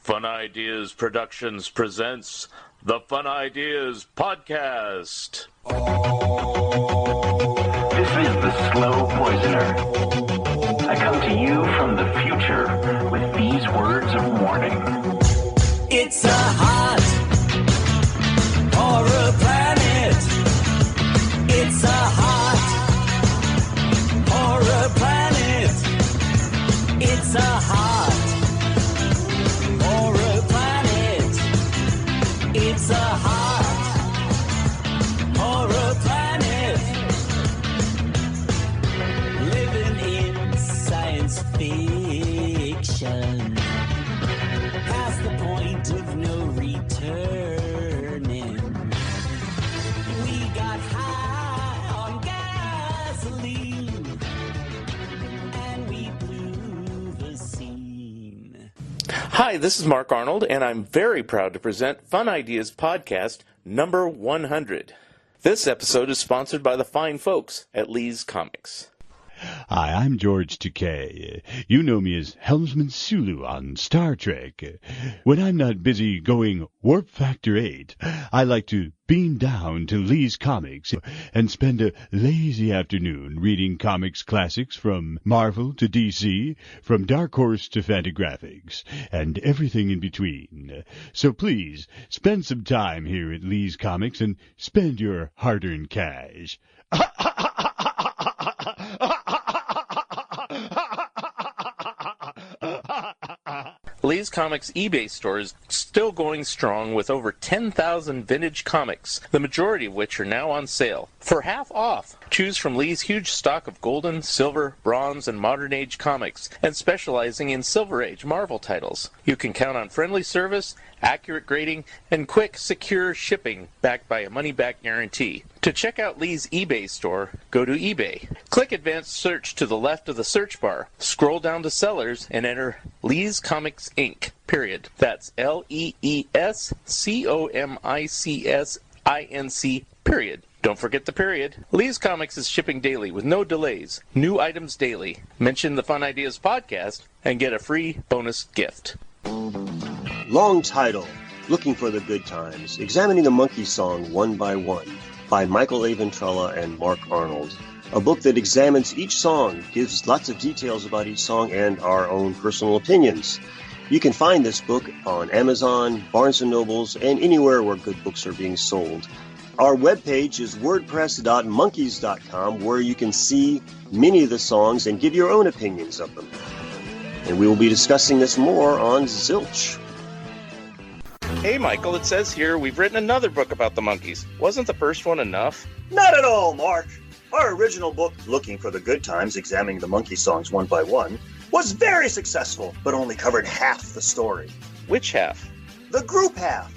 Fun Ideas Productions presents the Fun Ideas Podcast. This is the Slow Poisoner. I come to you from the future with these words of warning. It's a hot horror planet. It's a hot horror planet. It's a hot horror planet. It's a hot horror planet. Living in science fiction. Past the point of no returning. We got high on gasoline. And we blew the scene. Hi, this is Mark Arnold, and I'm very proud to present Fun Ideas Podcast number 100. This episode is sponsored by the fine folks at Lee's Comics. Hi, I'm George Takei. You know me as Helmsman Sulu on Star Trek. When I'm not busy going Warp Factor 8, I like to beam down to Lee's Comics and spend a lazy afternoon reading comics classics from Marvel to DC, from Dark Horse to Fantagraphics, and everything in between. So please, spend some time here at Lee's Comics and spend your hard-earned cash. Lee's Comics eBay store is still going strong with over 10,000 vintage comics, the majority of which are now on sale. For half off, choose from Lee's huge stock of golden, silver, bronze, and modern age comics, and specializing in Silver Age Marvel titles. You can count on friendly service, accurate grading, and quick, secure shipping backed by a money-back guarantee. To check out Lee's eBay store, go to eBay. Click Advanced Search to the left of the search bar, scroll down to Sellers, and enter Lee's Comics Inc. Period. That's LeesComicsInc. Period. Don't forget the period. Lee's Comics is shipping daily with no delays. New items daily. Mention the Fun Ideas Podcast and get a free bonus gift. Long title, Looking for the Good Times, Examining the Monkey Song One by One, by Michael A. Ventrella and Mark Arnold. A book that examines each song, gives lots of details about each song, and our own personal opinions. You can find this book on Amazon, Barnes & Nobles, and anywhere where good books are being sold. Our webpage is wordpress.monkeys.com, where you can see many of the songs and give your own opinions of them. And we will be discussing this more on Zilch. Hey Michael, it says here we've written another book about the monkeys. Wasn't the first one enough? Not at all, Mark. Our original book, Looking for the Good Times, Examining the Monkey Songs One by One, was very successful, but only covered half the story. Which half? The group half.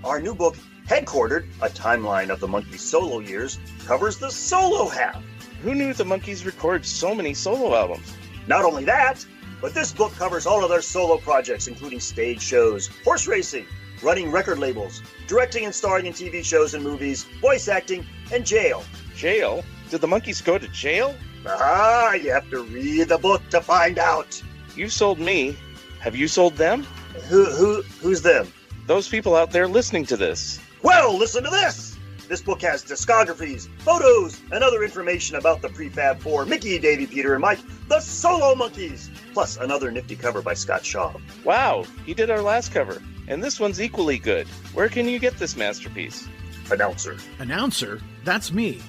Our new book, Headquartered, A Timeline of the Monkeys' Solo Years, covers the solo half. Who knew the monkeys record so many solo albums? Not only that, but this book covers all of their solo projects, including stage shows, horse racing, running record labels, directing and starring in TV shows and movies, voice acting, and jail. Jail? Did the monkeys go to jail? You have to read the book to find out. You sold me. Have you sold them? Who's them? Those people out there listening to this. Well, listen to this. This book has discographies, photos, and other information about the Prefab Four, Mickey, Davey, Peter, and Mike, the Solo Monkeys, plus another nifty cover by Scott Shaw. Wow, he did our last cover. And this one's equally good. Where can you get this masterpiece? Announcer. Announcer? That's me.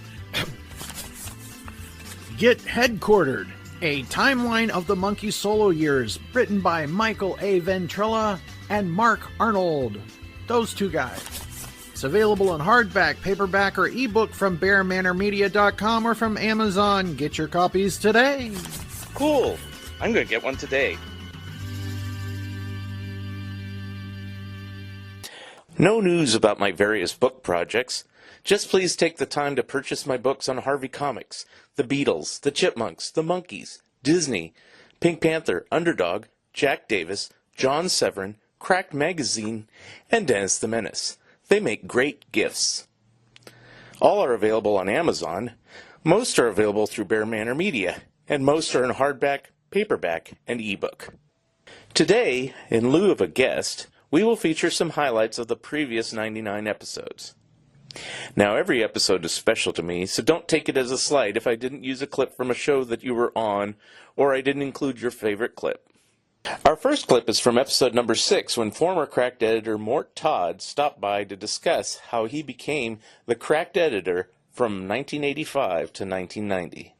Get Headquartered, a timeline of the Monkey solo years, written by Michael A. Ventrella and Mark Arnold. Those two guys. It's available in hardback, paperback, or ebook from BearManorMedia.com or from Amazon. Get your copies today. Cool. I'm going to get one today. No news about my various book projects. Just please take the time to purchase my books on Harvey Comics, The Beatles, The Chipmunks, The Monkees, Disney, Pink Panther, Underdog, Jack Davis, John Severin, Cracked Magazine, and Dennis the Menace. They make great gifts. All are available on Amazon. Most are available through Bear Manor Media, and most are in hardback, paperback, and ebook. Today, in lieu of a guest, we will feature some highlights of the previous 99 episodes. Now, every episode is special to me, so don't take it as a slight if I didn't use a clip from a show that you were on, or I didn't include your favorite clip. Our first clip is from episode number 6, when former Cracked editor Mort Todd stopped by to discuss how he became the Cracked editor from 1985 to 1990.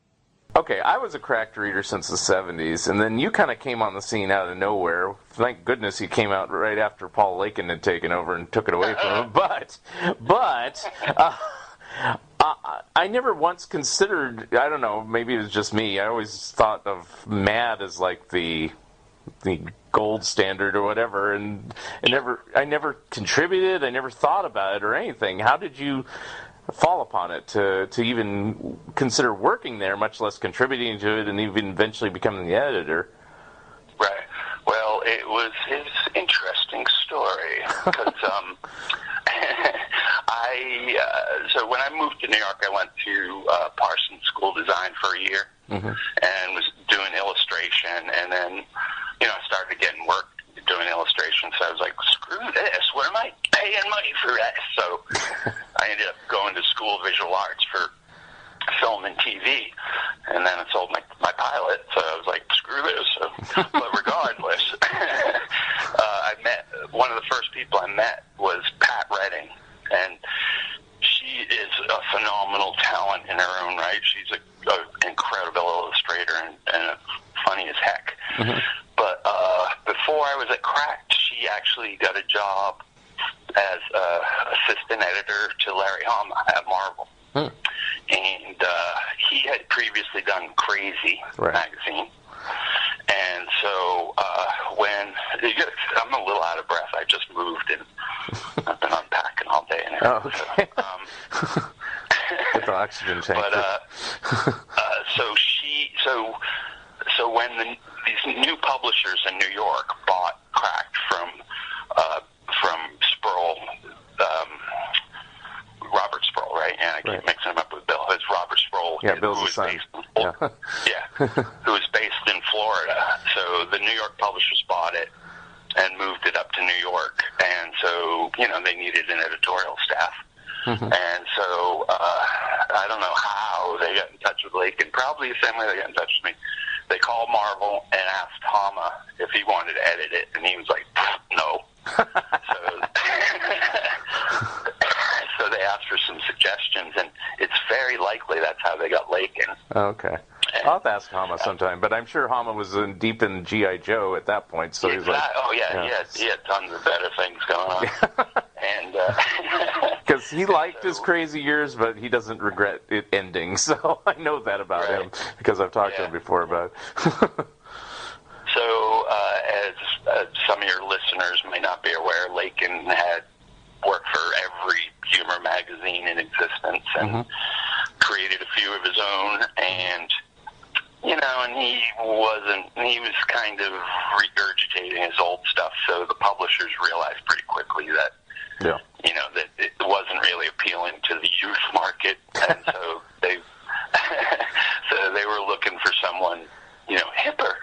Okay, I was a Cracked reader since the 70s, and then you kind of came on the scene out of nowhere. Thank goodness you came out right after Paul Lakin had taken over and took it away from him. But I never once considered, I don't know, maybe it was just me, I always thought of Mad as like the gold standard or whatever, and I never contributed, I never thought about it or anything. How did you fall upon it to even consider working there, much less contributing to it, and even eventually becoming the editor? Right. Well, it was his interesting story because so when I moved to New York, I went to Parsons School of Design for a year and was doing illustration, and then I started getting work doing illustration, so I was like, screw this, what am I paying money for that? So I ended up going to school of visual arts for film and TV, and then I sold my pilot, so I was like, screw this. So, but regardless, I met, one of the first people I met was Pat Redding, and she is a phenomenal talent in her own right. She's an incredible illustrator and funny as heck. But before I was at Cracked, she actually got a job as assistant editor to Larry Hama at Marvel. And he had previously done Crazy magazine. And so when I'm a little out of breath, I just moved and I've been unpacking all day and everything. Okay. Get the oxygen tank. But so when these new publishers in New York bought Cracked from Sproul, Robert Sproul, right? And I keep mixing him up with Bill. It's Robert Sproul. Yeah, Bill's the son. Who was based in Florida. So the New York publishers bought it and moved it up to New York. And so, they needed an editorial staff. And so I don't know how they got in touch with Lakin. Probably the same way they got in touch with me. They called Marvel and asked Hama if he wanted to edit it, and he was like, no. So they asked for some suggestions, and it's very likely that's how they got Lakin. Okay. I'll have to ask Hama sometime, but I'm sure Hama was deep in G.I. Joe at that point, so he was like... he had tons of better things going on. And because he liked his crazy years, but he doesn't regret it ending, so I know that about him, because I've talked to him before about it. So, as some of your listeners may not be aware, Lakin had worked for every humor magazine in existence and created a few of his own, and and he was kind of regurgitating his old stuff, so the publishers realized pretty quickly that that it wasn't really appealing to the youth market, and so they were looking for someone hipper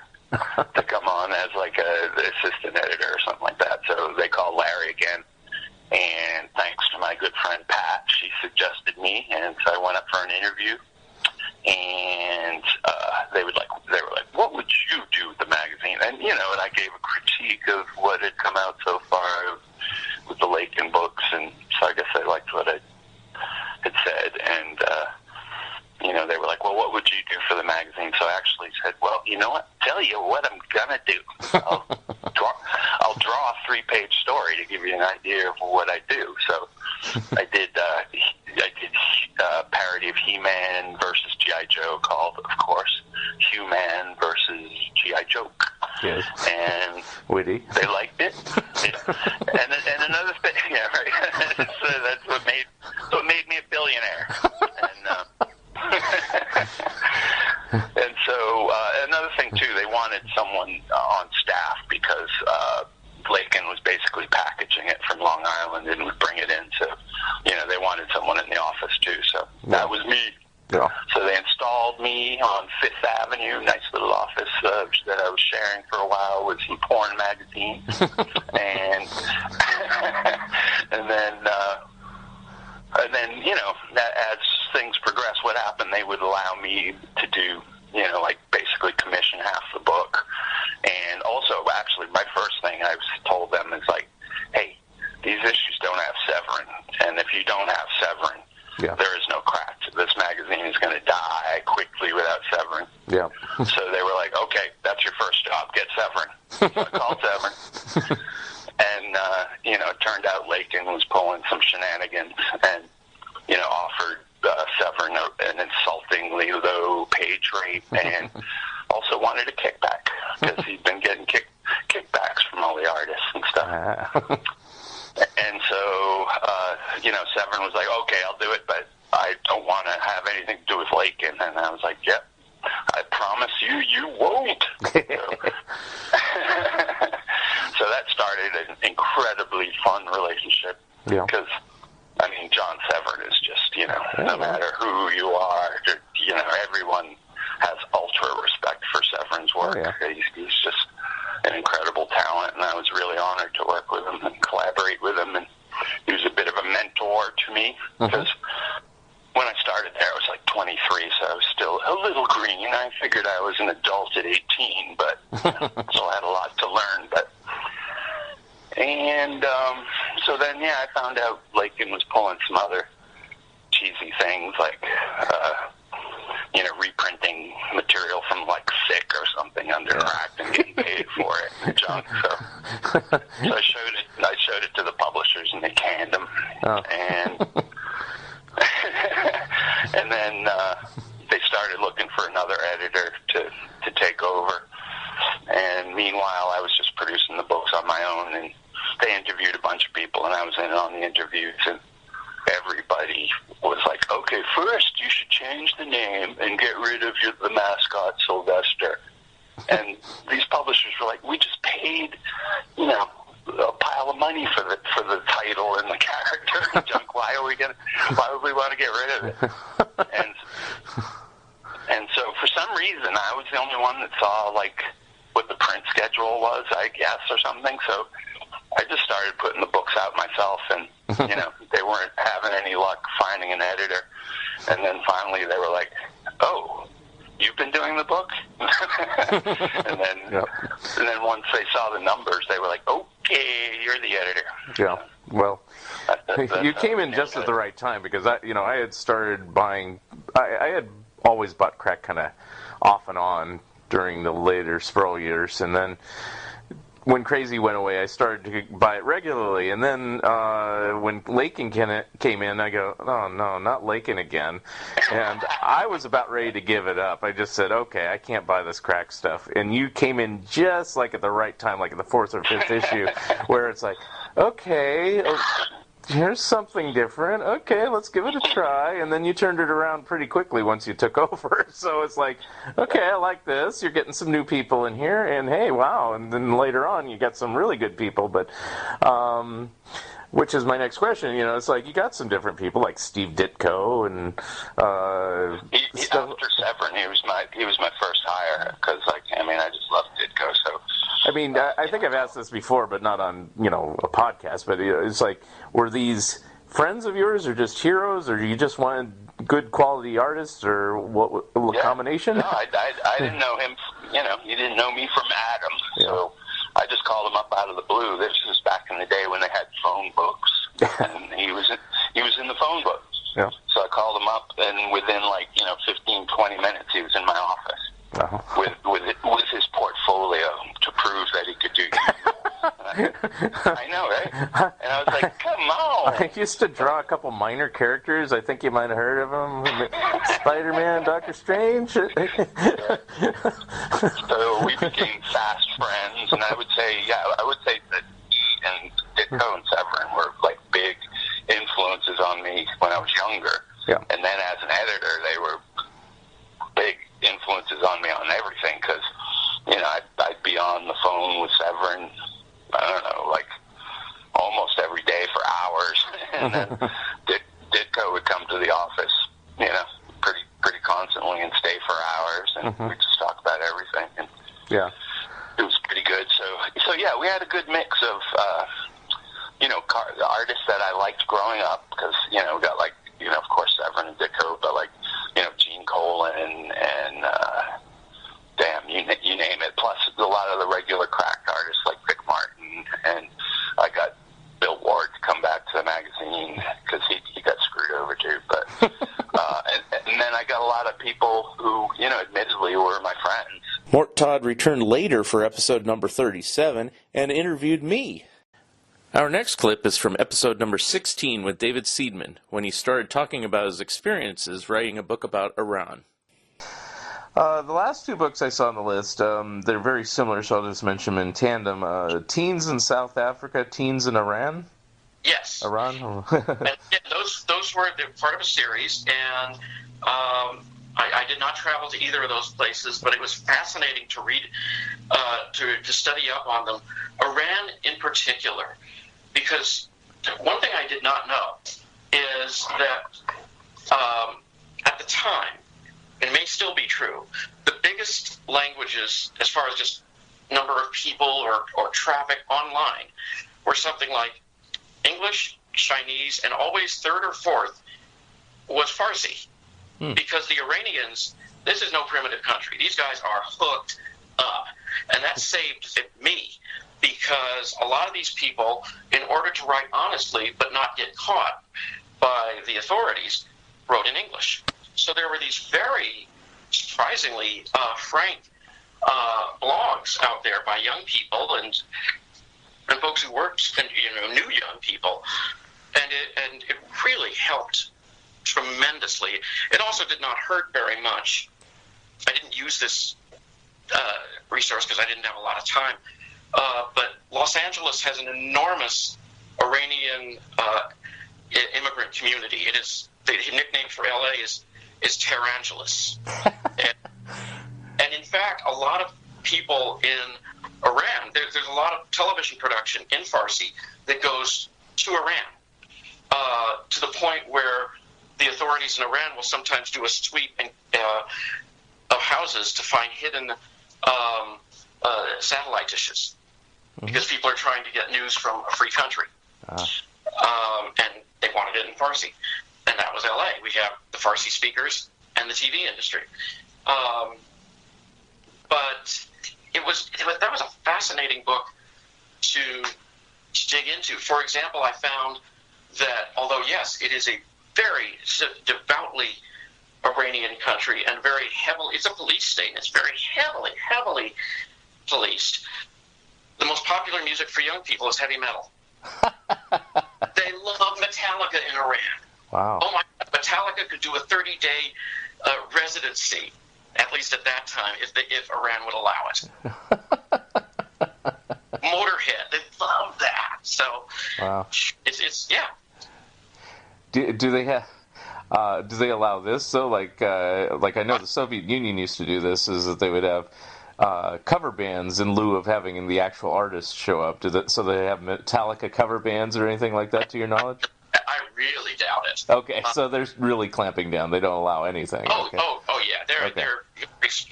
to come on as like the assistant editor or something like that. So they called Larry again, and thanks to my good friend Pat, she suggested me, and so I went up for an interview. And they were like, what would you do with the magazine? And and I gave a critique of what had come out so far with the Lakin books, and so I guess they liked what I had said. And they were like, well, what would you do for the magazine? So I actually said, well, you know what? Tell you what I'm gonna do. I'll draw a 3-page story to give you an idea of what I do. So I did a parody of He-Man versus G.I. Joe called, of course, He-Man versus G.I. Joke. Yes. And witty. They liked it. And another thing, so that's what made me a billionaire. And so another thing too, they wanted someone on staff because Lakin was basically packaging it from Long Island and would bring it in. So they wanted someone in the office too. So that was me. Yeah. So they installed me on Fifth Avenue, nice little office that I was sharing for a while with some porn magazines, and and then you know, as things progress, what happened? They would allow me to do, you know, like basically commission half the book, and also actually my first thing I told them is like, hey, these issues don't have Severin, and if you don't have Severin, there is no crack. This magazine is going to die quickly without Severin. Yeah. So they were like, okay, that's your first job, get Severin. So I called Severin. And, you know, it turned out Lakin was pulling some shenanigans and, you know, offered Severin an insultingly low page rate and also wanted a kickback because he'd been getting kickbacks from all the artists and stuff. And so, you know, Severin was like, okay, I'll do it, but I don't want to have anything to do with Lakin. And I was like, yep, I promise you won't. So that started an incredibly fun relationship. Yeah. Because, I mean, John Severin is just, you know, no matter who you are, you know, everyone has ultra respect for Severin's work. He's just an incredible talent, and I was really honored to work with him and collaborate with him. And he was a bit of a mentor to me because when I started there, I was like 23, so I was still a little green. I figured I was an adult at 18, but still had a lot to learn. And so then, I found out Lakin was pulling some other cheesy things like, you know, reprinting material from like Sick or something under cracked and getting paid for it and junk. So I showed it to the publishers and they canned them. And then they started looking for another editor to take over. And meanwhile, I was just producing the books on my own, and they interviewed a bunch of people, and I was in on the interviews, and everybody was like, okay, first you should change the name and get rid of the mascot, Sylvester. And these publishers were like, we just paid, you know, a pile of money for the title and the character and junk. Why would we want to get rid of it? And so for some reason, I was the only one that saw like what the print schedule was, I guess, or something. So I just started putting the books out myself, and you know, they weren't having any luck finding an editor. And then finally, they were like, "Oh, you've been doing the book?" and then once they saw the numbers, they were like, "Okay, you're the editor." Yeah. Well, you came in just at the right time because I had started buying. I had always bought crack kind of off and on during the later Sproul years, and then when Crazy went away, I started to buy it regularly. And then when Lakin came in, I go, oh, no, not Lakin again. And I was about ready to give it up. I just said, okay, I can't buy this crack stuff. And you came in just like at the right time, like at the 4th or 5th issue, where it's like, okay, here's something different. Okay, let's give it a try. And then you turned it around pretty quickly once you took over. So it's like, okay, I like this. You're getting some new people in here. And hey, wow. And then later on, you got some really good people. But, which is my next question. You know, it's like you got some different people like Steve Ditko and stuff. After Severin, he was my first hire because, like, I mean, I just loved Ditko. So, I mean, I think I've asked this before, but not on a podcast. But it's like, were these friends of yours, or just heroes, or you just wanted good quality artists, or what combination? No, I didn't know him. You know, he didn't know me from Adam. Yeah. So I just called him up out of the blue. This was back in the day when they had phone books, and he was in the phone books. Yeah. So I called him up, and within 15, 20 minutes, he was in my office with his portfolio to prove that he could do. I know, right? And I was like, come on. I used to draw a couple minor characters. I think you might have heard of them. Spider-Man, Doctor Strange. So we became fast friends, and I would say that he and Ditko and Severin were like big influences on me when I was younger. Yeah. And then as an editor, they were big influences on me on everything because, I'd be on the phone with Severin, I don't know, like almost every day for hours. And then Ditko would come to the office, pretty constantly and stay for hours, and we'd just talk about everything. And, good mix of, the artists that I liked growing up, because, we got like, of course, Severin and Dicko, but like, Gene Colan and you name it. Plus a lot of the regular crack artists like Rick Martin, and I got Bill Ward to come back to the magazine because he got screwed over too. But and then I got a lot of people who, admittedly were my friends. Mort Todd returned later for episode number 37 and interviewed me. Our next clip is from episode number 16 with David Seidman, when he started talking about his experiences writing a book about Iran. The last two books I saw on the list, they're very similar, so I'll just mention them in tandem. Teens in South Africa, Teens in Iran? Yes. Iran? And those were part of a series, and I did not travel to either of those places, but it was fascinating to read, to study up on them. Iran in particular, because one thing I did not know is that at the time, it may still be true, the biggest languages, as far as just number of people or traffic online, were something like English, Chinese, and always third or fourth was Farsi. Because the Iranians, this is no primitive country. These guys are hooked up. And that saved me, because a lot of these people, in order to write honestly but not get caught by the authorities, wrote in English. So there were these very surprisingly frank blogs out there by young people and folks who worked and knew young people, and it really helped tremendously. It also did not hurt very much. I didn't use this resource because I didn't have a lot of time, but Los Angeles has an enormous Iranian immigrant community. It is the nickname for LA is Tehrangeles. and in fact, a lot of people in Iran, there's a lot of television production in Farsi that goes to Iran, to the point where the authorities in Iran will sometimes do a sweep of houses to find hidden satellite dishes, because people are trying to get news from a free country. And they wanted it in Farsi. And that was LA. We have the Farsi speakers and the TV industry. But that was a fascinating book to dig into. For example, I found that although, yes, it is a very devoutly Iranian country and very heavily, it's a police state, and it's very heavily policed, the most popular music for young people is heavy metal. They love Metallica in Iran. Wow. Oh my God, Metallica could do a 30-day residency, at least at that time, if Iran would allow it. Motorhead, they love that. So, wow. It's yeah. Do they have? Do they allow this? So, like I know the Soviet Union used to do this, is that they would have cover bands in lieu of having the actual artists show up. So they have Metallica cover bands or anything like that, to your knowledge? I really doubt it. Okay, so they're really clamping down. They don't allow anything. Oh, okay. Yeah, they're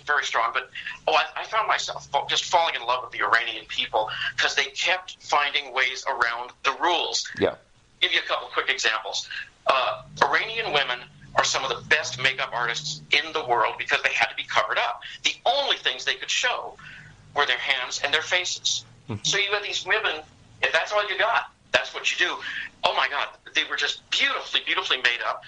very strong. But I found myself just falling in love with the Iranian people because they kept finding ways around the rules. Yeah. Give you a couple quick examples. Iranian women are some of the best makeup artists in the world because they had to be covered up. The only things they could show were their hands and their faces. So you had these women, if that's all you got, that's what you do. Oh my God, they were just beautifully made up.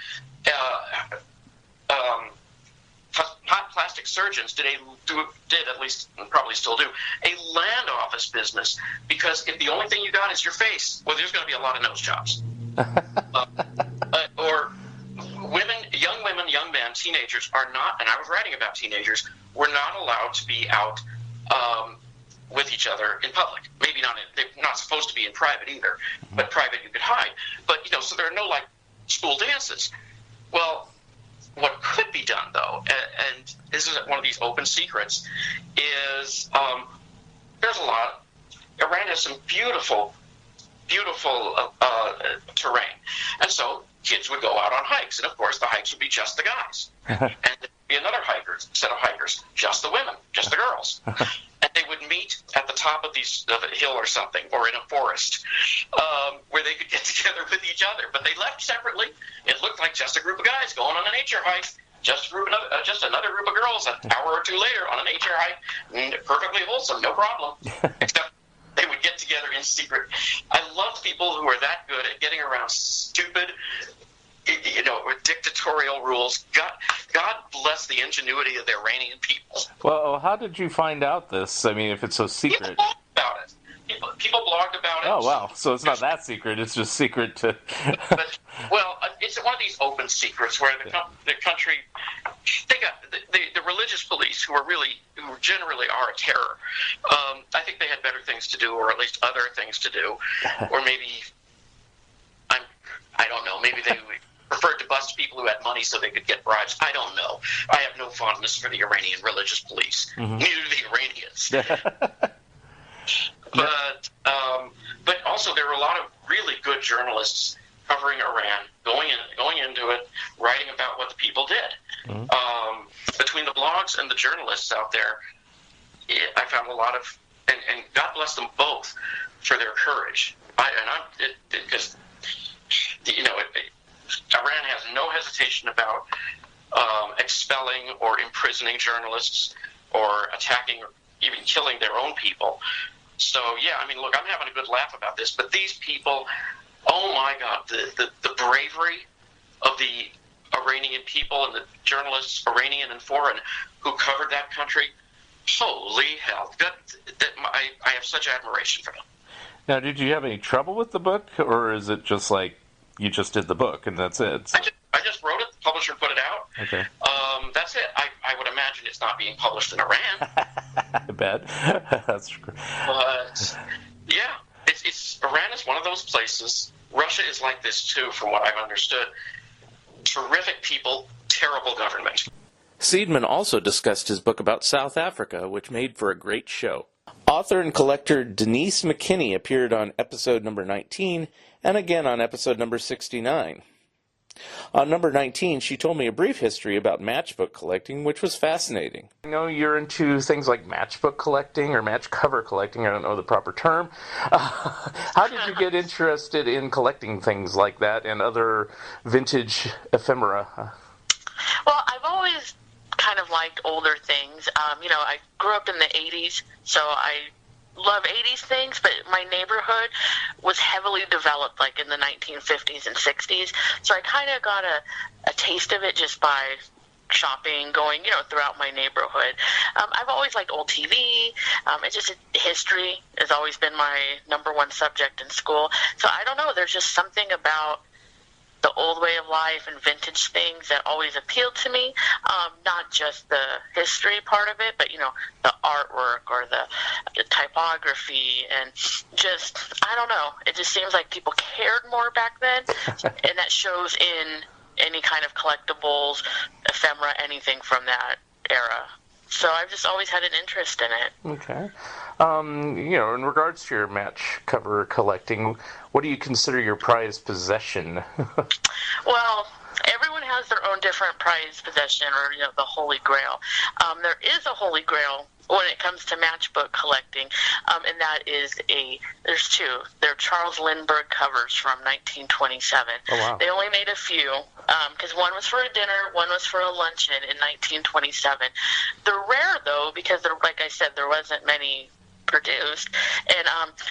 Plastic surgeons did at least, and probably still do, a land office business, because if the only thing you got is your face, well, there's going to be a lot of nose jobs. Or young men, teenagers are not, and I was writing about teenagers, were not allowed to be out with each other in public. Maybe not, they're not supposed to be in private either, but private you could hide. But, so there are no, school dances. Well, what could be done, though, and this is one of these open secrets, is there's a lot. Iran has some beautiful terrain. And so kids would go out on hikes. And, of course, the hikes would be just the guys. And there'd be another set of hikers, just the women, just the girls. And they would meet at the top of a hill or something, or in a forest, where they could get together with each other. But they left separately. It looked like just a group of guys going on a nature hike. Just another group of girls an hour or two later on a nature hike. Perfectly wholesome, no problem. Except they would get together in secret. I love people who are that good at getting around stupid, dictatorial rules. God bless the ingenuity of the Iranian people. Well, how did you find out this? I mean, if it's so secret. People blogged about it. People blogged about it. Oh, wow. So it's not that secret. It's just secret to... It's one of these open secrets where the country... They got the religious police, who generally are a terror. I think they had better things to do, or at least other things to do. Or maybe... I don't know. Maybe they preferred to bust people who had money so they could get bribes. I don't know. I have no fondness for the Iranian religious police. Mm-hmm. Neither do the Iranians. But also there were a lot of really good journalists covering Iran, going into it, writing about what the people did. Mm-hmm. Between the blogs and the journalists out there, I found a lot of, and God bless them both for their courage. Because Iran has no hesitation about expelling or imprisoning journalists, or attacking or even killing their own people. So, yeah, I mean, look, I'm having a good laugh about this, but these people, oh my God, the bravery of the Iranian people and the journalists, Iranian and foreign, who covered that country, holy hell. I have such admiration for them. Now, did you have any trouble with the book, or is it just like you just did the book and that's it? I just wrote it. The publisher put it out. Okay. That's it. I would imagine it's not being published in Iran. I bet. That's true. But, yeah, Iran is one of those places. Russia is like this, too, from what I've understood. Terrific people, terrible government. Seidman also discussed his book about South Africa, which made for a great show. Author and collector Denise McKinney appeared on episode number 19 and again on episode number 69. On number 19, she told me a brief history about matchbook collecting, which was fascinating. I know you're into things like matchbook collecting or match cover collecting. I don't know the proper term. How did you get interested in collecting things like that and other vintage ephemera? Well, I've always kind of liked older things. I grew up in the 80s, so I love 80s things, but my neighborhood was heavily developed like in the 1950s and 60s, so I kind of got a taste of it just by shopping, going, throughout my neighborhood. I've always liked old TV. It's just history has always been my number one subject in school, so I don't know, there's just something about the old way of life and vintage things that always appealed to me, not just the history part of it, but, the artwork or the typography, and just, I don't know, it just seems like people cared more back then, and that shows in any kind of collectibles, ephemera, anything from that era. So I've just always had an interest in it. Okay. In regards to your match cover collecting, what do you consider your prized possession? Well, everyone has their own different prized possession, or the Holy Grail. There is a Holy Grail when it comes to matchbook collecting, and that is there's two. They're Charles Lindbergh covers from 1927. Oh, wow. They only made a few, because one was for a dinner, one was for a luncheon in 1927. They're rare, though, because, like I said, there wasn't many produced, and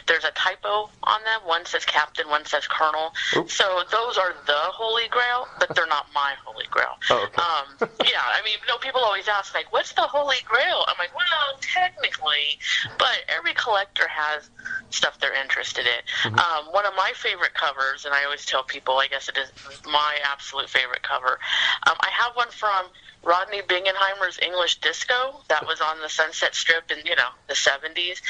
there's a typo on them. One says captain, one says colonel. Oops. So those are the Holy Grail, but they're not my Holy Grail. Oh, okay. Yeah, I mean, people always ask, like, what's the Holy Grail? I'm like, well, technically, but every collector has stuff they're interested in. Mm-hmm. One of my favorite covers, and I always tell people, I guess it is my absolute favorite cover, I have one from Rodney Bingenheimer's English Disco that was on the Sunset Strip in, the 70s.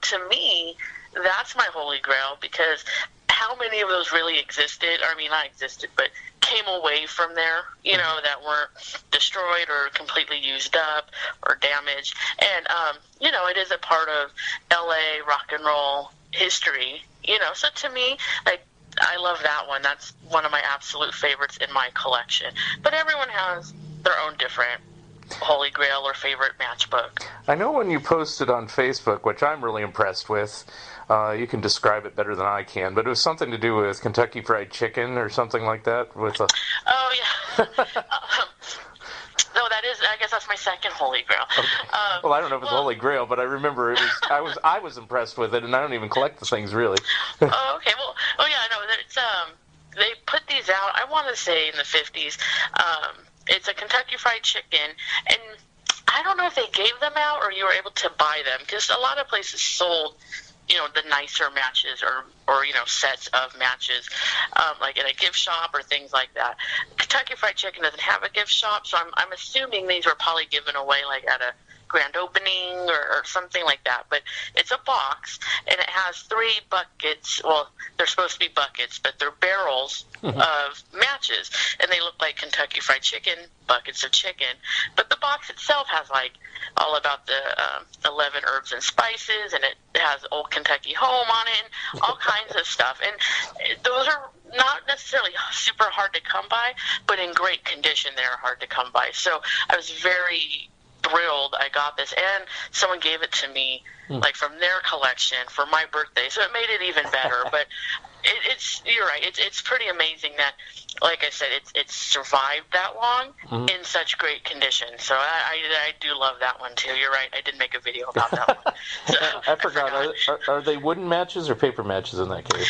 To me, that's my Holy Grail, because how many of those really existed? I mean, not existed, but came away from there, that weren't destroyed or completely used up or damaged. And, it is a part of L.A. rock and roll history, So to me, I love that one. That's one of my absolute favorites in my collection. But everyone has their own different holy grail or favorite matchbook. I know when you posted on Facebook, which I'm really impressed with, you can describe it better than I can, but it was something to do with Kentucky Fried Chicken or something like that. With Oh, yeah. No, that is, I guess that's my second holy grail. Okay. Well, I don't know if it's holy grail, but I remember it was. I was impressed with it, and I don't even collect the things really. Oh, okay. Well, yeah, no, it's they put these out, I want to say in the 50s. It's a Kentucky Fried Chicken, and I don't know if they gave them out or you were able to buy them, because a lot of places sold, the nicer matches or sets of matches, like in a gift shop or things like that. Kentucky Fried Chicken doesn't have a gift shop, so I'm assuming these were probably given away like at a grand opening or something like that. But it's a box, and it has 3 buckets. Well, they're supposed to be buckets, but they're barrels of matches, and they look like Kentucky Fried Chicken, buckets of chicken. But the box itself has like all about the 11 herbs and spices, and it has Old Kentucky Home on it, and all kinds of stuff. And those are not necessarily super hard to come by, but in great condition, they're hard to come by. So I was very thrilled I got this, and someone gave it to me like from their collection for my birthday, so it made it even better. But you're right, it's pretty amazing that, like I said, it's survived that long in such great condition. So I do love that one too. You're right, I did make a video about that one. So, I forgot. Are they wooden matches or paper matches in that case?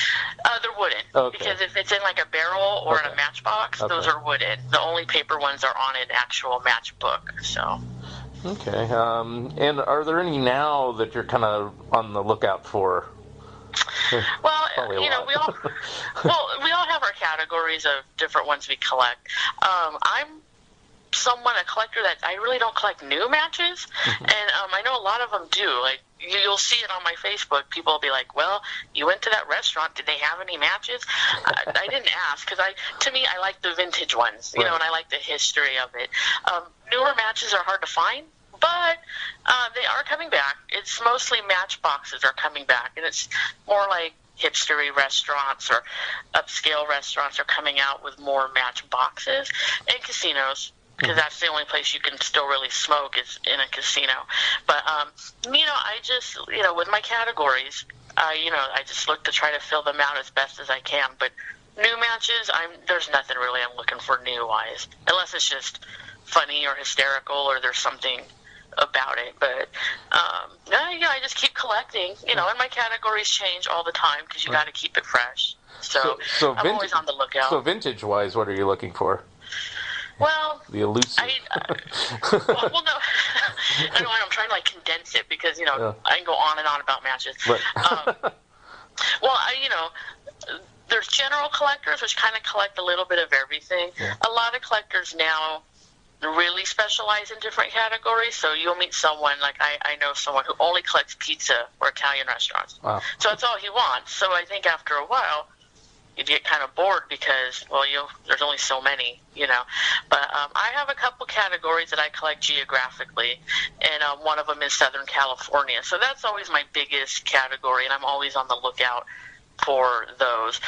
They're wooden. Okay. Because if it's in like a barrel or in a matchbox, those are wooden. The only paper ones are on an actual matchbook. So. Okay. And are there any now that you're kind of on the lookout for? Well, we all have our categories of different ones we collect. I'm somewhat a collector that I really don't collect new matches, and I know a lot of them do. Like you'll see it on my Facebook. People will be like, "Well, you went to that restaurant. Did they have any matches?" I didn't ask because to me, I like the vintage ones, and I like the history of it. Newer matches are hard to find, but they are coming back. It's mostly matchboxes are coming back, and it's more like hipstery restaurants or upscale restaurants are coming out with more matchboxes, and casinos, because that's the only place you can still really smoke is in a casino. But I just with my categories, I just look to try to fill them out as best as I can. But new matches, there's nothing really I'm looking for new wise, unless it's just funny or hysterical or there's something about it. But I just keep collecting, and my categories change all the time because you got to keep it fresh. So I'm always on the lookout. So vintage wise, what are you looking for? Well, the elusive. No. I know I'm trying to condense it because I can go on and on about matches. Right. There's general collectors which kind of collect a little bit of everything. Yeah. A lot of collectors now really specialize in different categories. So you'll meet someone I know someone who only collects pizza or Italian restaurants. Wow. So that's all he wants. So I think after a while you get kind of bored because there's only so many, But I have a couple categories that I collect geographically, and one of them is Southern California. So that's always my biggest category, and I'm always on the lookout for those.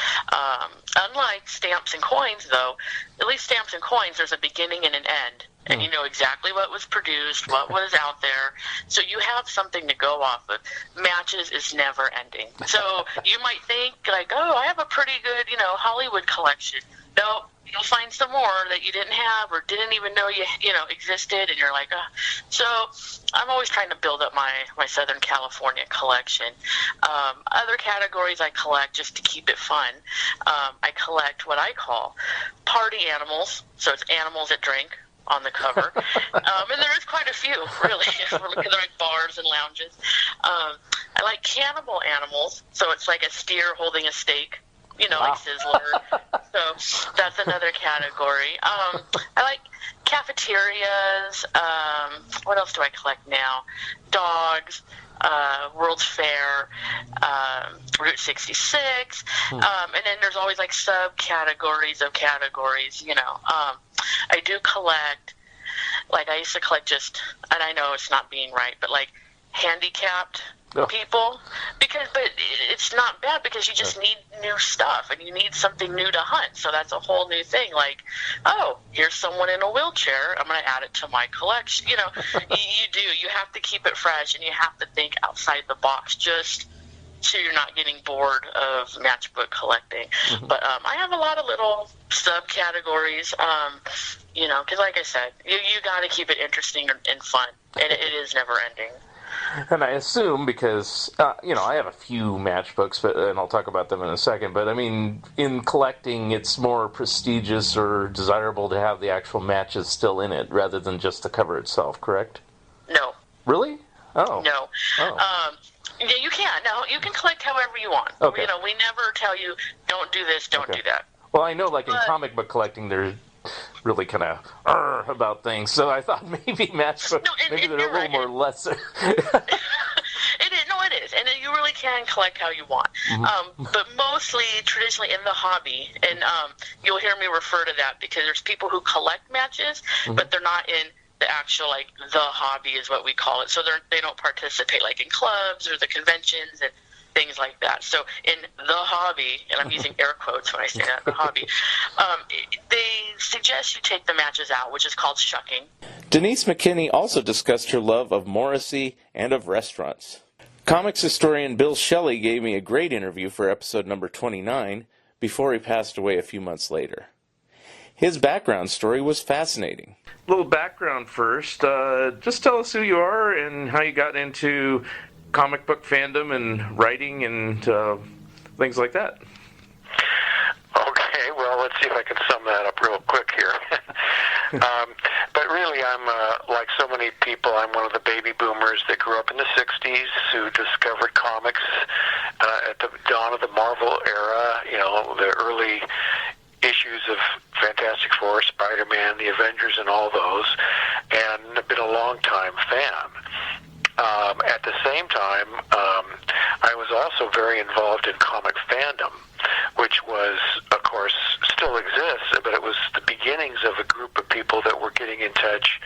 Unlike stamps and coins, though, at least stamps and coins, there's a beginning and an end. And you know exactly what was produced, what was out there. So you have something to go off of. Matches is never ending. So you might think, I have a pretty good, Hollywood collection. No, you'll find some more that you didn't have or didn't even know you existed, and you're like, So I'm always trying to build up my Southern California collection. Other categories I collect just to keep it fun. I collect what I call party animals. So it's animals that drink on the cover. And there is quite a few, really, if we're looking at bars and lounges. I like cannibal animals. So it's like a steer holding a steak. Like Sizzler. So that's another category. I like cafeterias. What else do I collect now? Dogs, World's Fair, Route 66. And then there's always subcategories of categories, I do collect, I used to collect and I know it's not being right, but handicapped people, but it's not bad because you just need new stuff and you need something new to hunt. So that's a whole new thing. Like, oh, here's someone in a wheelchair. I'm going to add it to my collection. You have to keep it fresh and you have to think outside the box just so you're not getting bored of matchbook collecting. Mm-hmm. But I have a lot of little subcategories, because like I said, you got to keep it interesting and fun, and it is never ending. And I assume because, I have a few matchbooks, and I'll talk about them in a second, but I mean, in collecting, it's more prestigious or desirable to have the actual matches still in it rather than just the cover itself, correct? No. Really? Oh. No. Oh. Yeah, you can. No, you can collect however you want. Okay. We never tell you, don't do this, don't do that. Well, I know, like in comic book collecting, they're really kind of about things, so I thought maybe matchbook, maybe they're a little more lesser. It is. No, it is. And you really can collect how you want. Mm-hmm. But mostly, traditionally, in the hobby, and you'll hear me refer to that because there's people who collect matches, mm-hmm. but they're not in the actual, the hobby is what we call it. So they don't participate, in clubs or the conventions and things like that. So in the hobby, and I'm using air quotes when I say that, the hobby, they suggest you take the matches out, which is called shucking. Denise McKinney also discussed her love of Morrissey and of restaurants. Comics historian Bill Schelly gave me a great interview for episode number 29 before he passed away a few months later. His background story was fascinating. A little background first. Just tell us who you are and how you got into comic book fandom and writing and things like that. Okay, well, let's see if I can sum that up real quick here. But really, I'm, like so many people, I'm one of the baby boomers that grew up in the 60s who discovered comics at the dawn of the Marvel era, the early issues of Fantastic Four, Spider-Man, the Avengers, and all those, and I've been a long-time fan. At the same time, I was also very involved in comic fandom, which was, of course, still exists, but it was the beginnings of a group of people that were getting in touch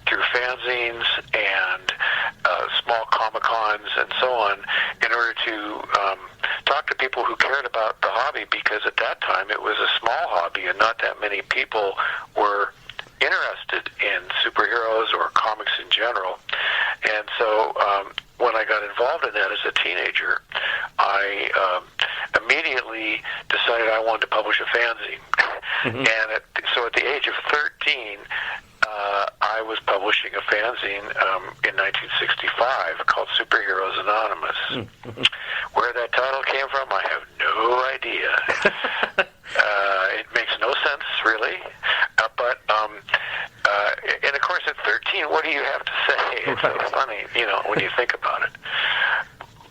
through fanzines and small Comic-Cons and so on in order to talk to people who cared about the hobby, because at that time it was a small hobby and not that many people were interested in superheroes or comics in general. And so when I got involved in that as a teenager, I immediately decided I wanted to publish a fanzine. Mm-hmm. And so at the age of 13, I was publishing a fanzine in 1965 called Superheroes Anonymous. Mm-hmm. Where that title came from, I have no idea. It makes no sense, really. And of course, at 13, what do you have to say? It's so funny, when you think about it.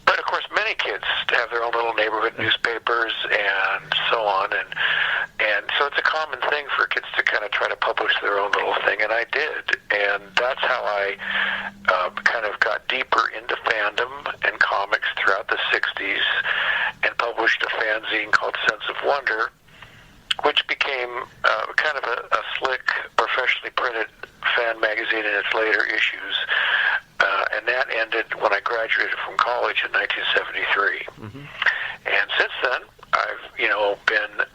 But of course, many kids have their own little neighborhood newspapers and so on, and so it's a common thing for kids to kind of try to publish their own little thing, and I did, and that's how I kind of got deeper into fandom and comics throughout the 60s, and published a fanzine called Sense of Wonder, which became kind of a slick, professionally printed fan magazine in its later issues. And that ended when I graduated from college in 1973. Mm-hmm. And since then, I've, been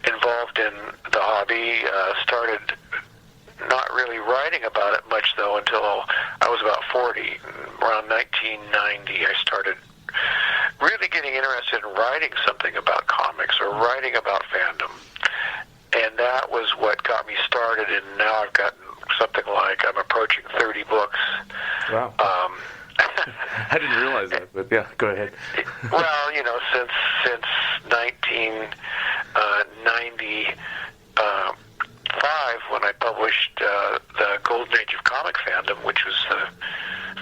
involved in the hobby, started not really writing about it much, though, until I was about 40. Around 1990, I started really getting interested in writing something about comics or writing about fandom. And that was what got me started, and now I've gotten something like, I'm approaching 30 books. Wow. I didn't realize that, but yeah, go ahead. Well, since 1995, when I published the Golden Age of Comic Fandom, which was the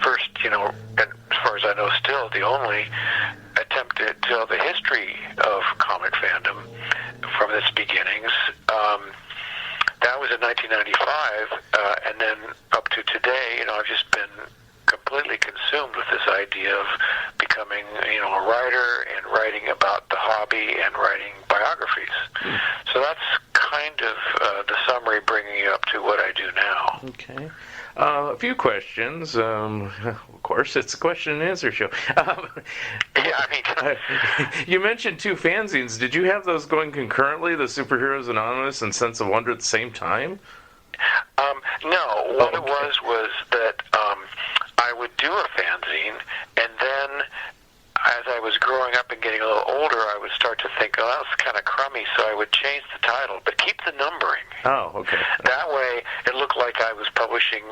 first, and as far as I know still, the only attempt to tell the history of comic fandom from its beginnings. That was in 1995, and then up to today, I've just been completely consumed with this idea of becoming, a writer and writing about the hobby and writing biographies. So that's kind of the summary, bringing you up to what I do now. Okay. A few questions. Of course, course. It's a question and answer show. You mentioned 2 fanzines. Did you have those going concurrently, the Superheroes Anonymous and Sense of Wonder at the same time? No. What it was that I would do a fanzine, and then as I was growing up and getting a little older, I would start to think, oh, that was kind of crummy, so I would change the title, but keep the numbering. Oh, okay. That way, it looked like I was publishing,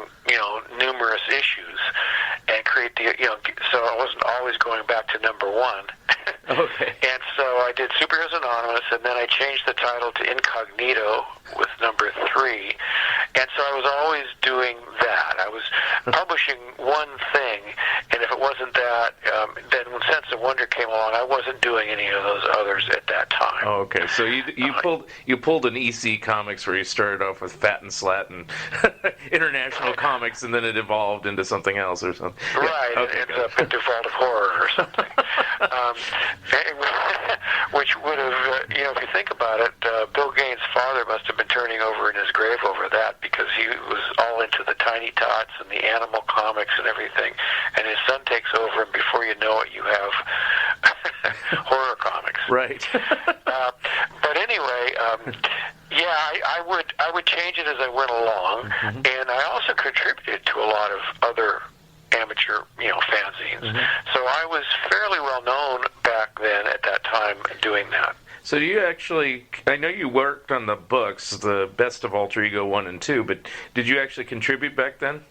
numerous issues, and create the, so I wasn't always going back to number 1. Okay. And so I did Superheroes Anonymous, and then I changed the title to Incognito with number 3. And so I was always doing that. I was publishing one thing, and if it wasn't that, then when Sense of Wonder came along, I wasn't doing any of those others at that time. Oh, okay. So you pulled an EC Comics where you started off with Fat and Slat and International Comics, and then it evolved into something else or something. Right. Yeah. Okay, it ends up into Vault of Horror or something. Which would have, if you think about it, Bill Gaines' father must have been turning over in his grave over that, because he was all into the Tiny Tots and the Animal Comics and everything, and his son takes over, and before you know it, you have horror comics. Right. But anyway, I would change it as I went along, and I also contributed to a lot of other amateur, fanzines. So I was fairly well known back then at that time doing that. So do you actually, I know you worked on the books, the Best of Alter Ego 1 and 2, but did you actually contribute back then?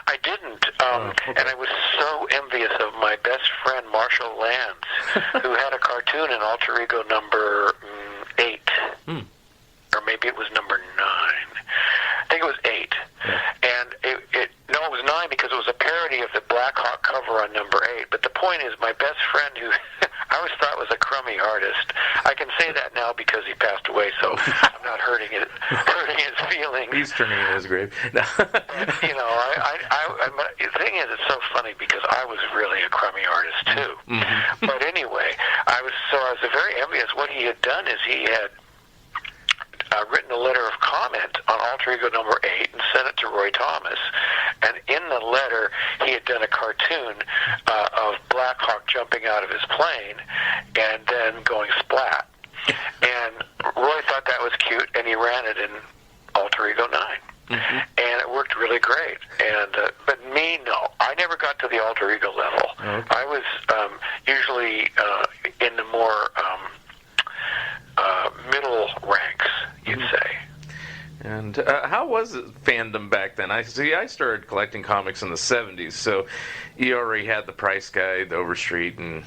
I didn't, and I was so envious of my best friend Marshall Lance, who had a cartoon in Alter Ego number 8, or maybe it was number 9. I think it was 8, and it was 9 because it was a parody of the Black Hawk cover on number 8. But the point is, my best friend, who I always thought was a crummy artist, I can say that now because he passed away, so I'm not hurting his feelings. He's turning in his grave. The thing is, it's so funny because I was really a crummy artist too. But anyway, I was very envious. What he had done is he had written a letter of comment on Alter Ego number 8 and sent it to Roy Thomas. And in the letter, he had done a cartoon of Black Hawk jumping out of his plane and then going splat. And Roy thought that was cute, and he ran it in Alter Ego 9. And it worked really great. And but me, no. I never got to the Alter Ego level. Okay. I was usually in the more middle ranks, you'd say. And how was fandom back then? I started collecting comics in the 70s, so you already had the Price Guide, the Overstreet, and,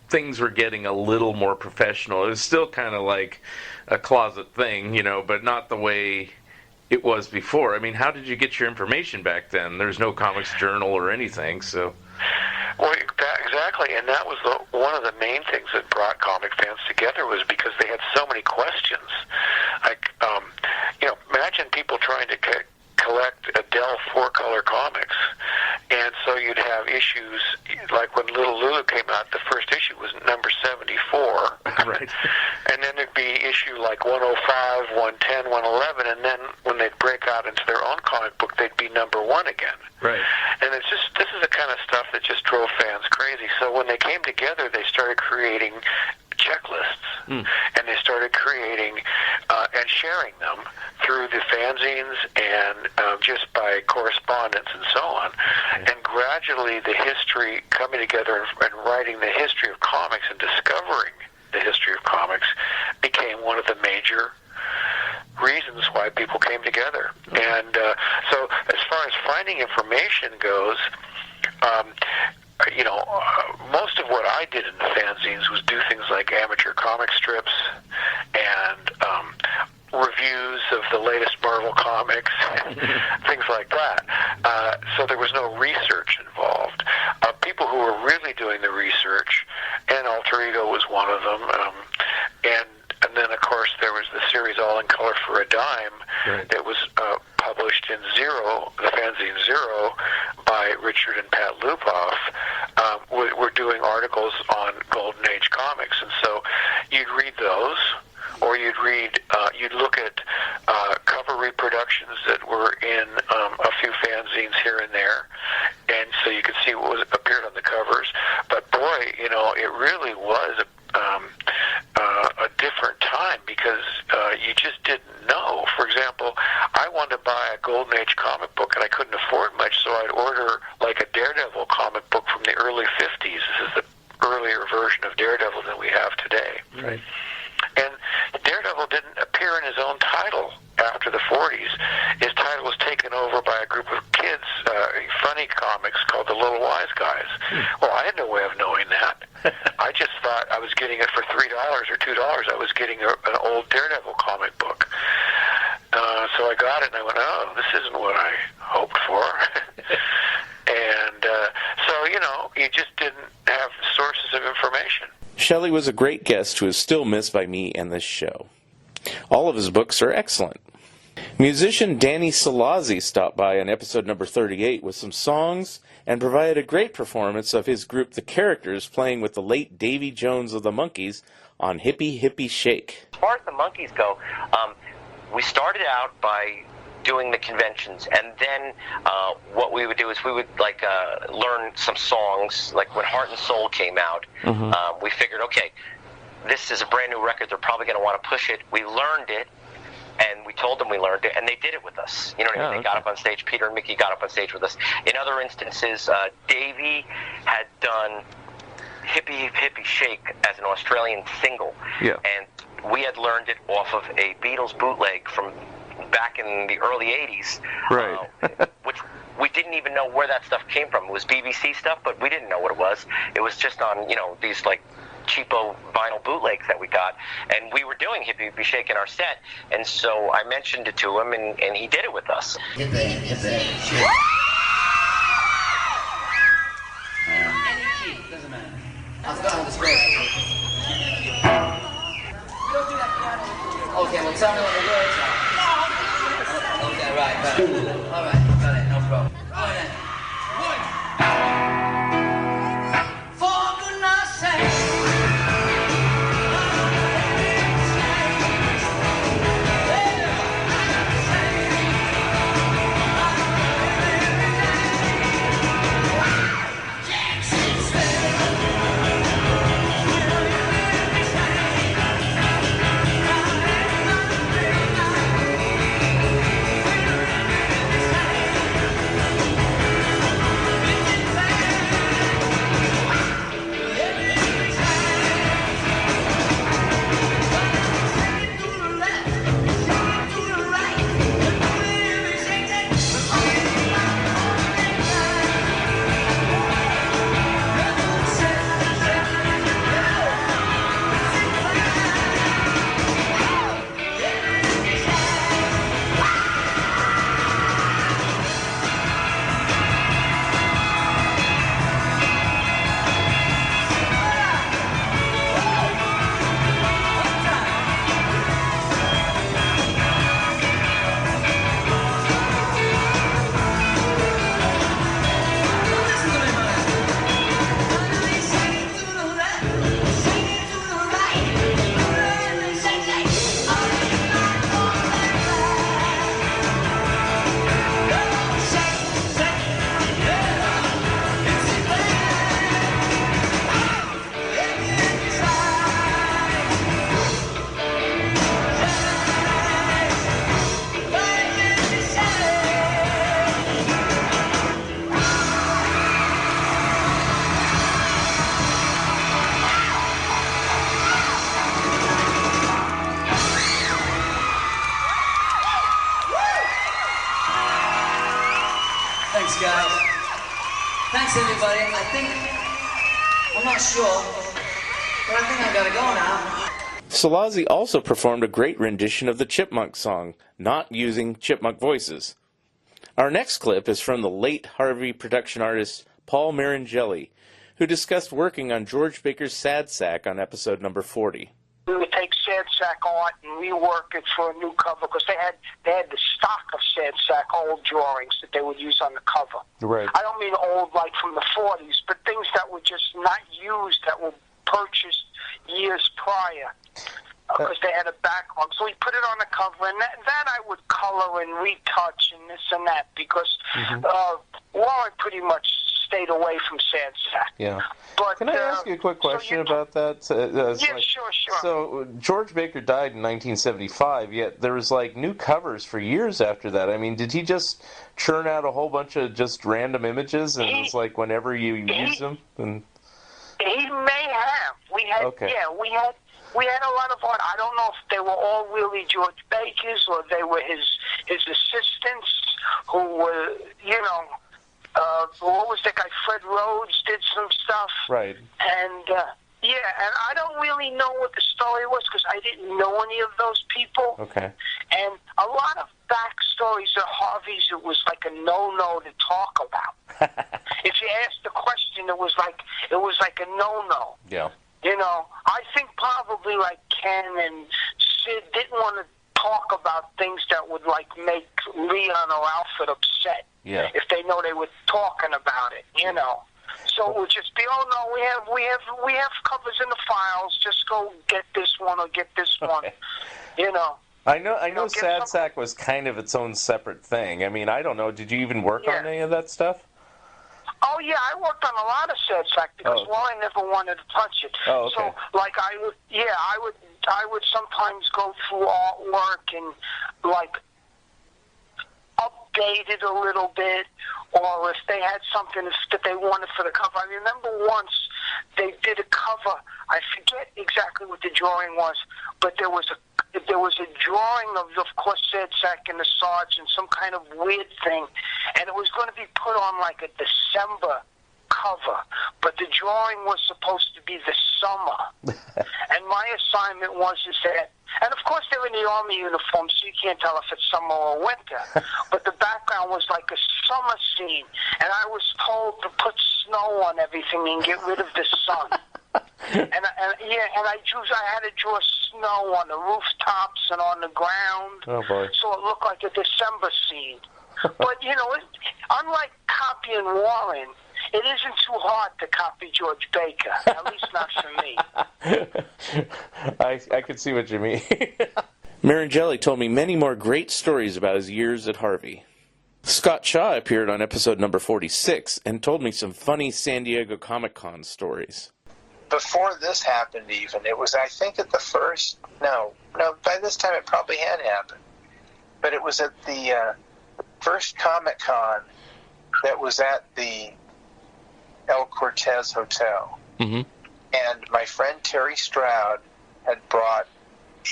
things were getting a little more professional. It was still kind of like a closet thing, but not the way it was before. I mean, how did you get your information back then? There's no Comics Journal or anything, so... Well, exactly, and that was one of the main things that brought comic fans together, was because they had so many questions. Like, imagine people trying to collect Adele 4-color comics, and so you'd have issues, like when Little Lulu came out, the first issue was number 74. Right. And then there'd be issue like 105, 110, 111, and then when they'd break out into their own comic book, they'd be number 1 again. Right. And this is the kind of stuff that just drove fans crazy. So when they came together, they started creating checklists, and they started creating and sharing them through the fanzines and just by correspondence and so on. Okay. And gradually the history, coming together and writing the history of comics and discovering the history of comics, became one of the major reasons why people came together. And so as far as finding information goes, most of what I did in the fanzines was do things like amateur comic strips and reviews of the latest Marvel comics, things like that. So there was no research involved. People who were really doing the research, and Alter Ego was one of them, and then, of course, there was the series All in Color for a Dime, right, that was published in Zero, the fanzine Zero, by Richard and Pat Lupoff. Were doing articles on Golden Age comics, and so you'd read those, or you'd look at cover reproductions that were in a few fanzines here and there, and so you could see what appeared on the covers. But boy, it really was a different time because you just didn't know. For example, I wanted to buy a Golden Age comic book, and I couldn't afford much, so I'd order like a Daredevil comic book from the early 50s. This is the earlier version of Daredevil than we have today. Right. And Daredevil didn't appear in his own title after the 40s. His title was taken over by a group of kids, funny comics called the Little Wise Guys. Well, I had no way of knowing that. I just thought I was getting it for $3 or $2. I was getting an old Daredevil comic book. So I got it, and I went, oh, this isn't what I hoped for. And so, you just didn't have sources of information. Schelly was a great guest who is still missed by me and this show. All of his books are excellent. Musician Danny Solazzi stopped by on episode number 38 with some songs and provided a great performance of his group The Characters playing with the late Davy Jones of the Monkees on Hippie Hippie Shake. As far as the Monkees go, we started out by doing the conventions, and then what we would do is we would learn some songs. Like when Heart and Soul came out, we figured, okay, this is a brand new record, they're probably going to want to push it. We learned it, and we told them we learned it, and they did it with us. You know what I mean? They got up on stage. Peter and Mickey got up on stage with us. In other instances, Davey had done Hippie Hippie Shake as an Australian single, and we had learned it off of a Beatles bootleg from back in the early 80s, which we didn't even know where that stuff came from. It was BBC stuff, but we didn't know what it was. It was just on, these cheapo vinyl bootlegs that we got, and we were doing Hippie Hippie Shake in our set, and so I mentioned it to him, and he did it with us. Hippie Hippie Shake. Any key, doesn't matter. I'll start on the scratch. Don't do that piano. Okay, well tell me what the words are. Okay, right, got it. All right, got it, no problem. All right then. For goodness sake. Thanks, guys. Thanks, everybody. I'm not sure, but I think I've got to go now. Solazzi also performed a great rendition of the Chipmunk song, not using chipmunk voices. Our next clip is from the late Harvey production artist Paul Maringelli, who discussed working on George Baker's Sad Sack on episode number 40. We would take Sad Sack art and rework it for a new cover because they had the stock of Sad Sack old drawings that they would use on the cover. Right. I don't mean old like from the 40s, but things that were just not used, that were purchased years prior because they had a backlog. So we put it on the cover, and that I would color and retouch and this and that because Warren pretty much stayed away from Sad Sack. Yeah. But, can I ask you a quick question about that? Sure. So George Baker died in 1975, yet there was like new covers for years after that. I mean, did he just churn out a whole bunch of just random images and it was like whenever you use them? And... He may have. We had a lot of art. I don't know if they were all really George Baker's or they were his assistants who were, what was that guy? Fred Rhodes did some stuff. Right. And, and I don't really know what the story was because I didn't know any of those people. Okay. And a lot of backstories of Harvey's, it was like a no-no to talk about. If you asked the question, it was like a no-no. Yeah. I think probably like Ken and Sid didn't want to talk about things that would like make Leon or Alfred upset. Yeah. If they know they were talking about it, So it would just be, we have covers in the files. Just go get this one or get this one. I know Sad Sack was kind of its own separate thing. I mean, I don't know. Did you even work on any of that stuff? Oh yeah, I worked on a lot of Sad Sack because I never wanted to touch it. Oh, okay. So like I would sometimes go through artwork and like update it a little bit, or if they had something that they wanted for the cover. I remember once they did a cover. I forget exactly what the drawing was, but there was a drawing of course, Sad Sack and the Sarge and some kind of weird thing, and it was going to be put on like a December cover, but the drawing was supposed to be the summer. And my assignment was that, and of course they're in the Army uniform, so you can't tell if it's summer or winter, but the background was like a summer scene, and I was told to put snow on everything and get rid of the sun. And I had to draw snow on the rooftops and on the ground. Oh boy! So it looked like a December scene. But unlike copying Warren, it isn't too hard to copy George Baker. At least not for me. I can see what you mean. Maringelli told me many more great stories about his years at Harvey. Scott Shaw appeared on episode number 46 and told me some funny San Diego Comic-Con stories. Before this happened even, it was, I think, at the first, no, by this time it probably had happened, but it was at the first Comic-Con that was at the El Cortez Hotel. Mm-hmm. And my friend Terry Stroud had brought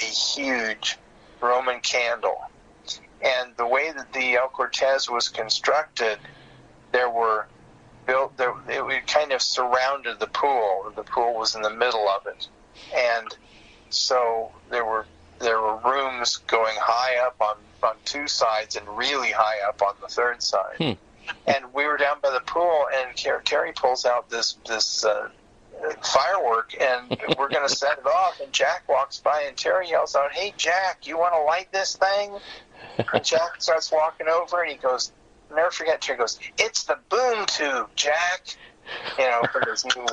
a huge Roman candle. And the way that the El Cortez was constructed, it kind of surrounded the pool. The pool was in the middle of it, and so there were rooms going high up on two sides and really high up on the third side. And we were down by the pool, and Terry pulls out this firework, and we're going to set it off. And Jack walks by, and Terry yells out, "Hey, Jack, you want to light this thing?" And Jack starts walking over, and he goes, I'll never forget, Terry goes, "It's the boom tube, Jack." For this new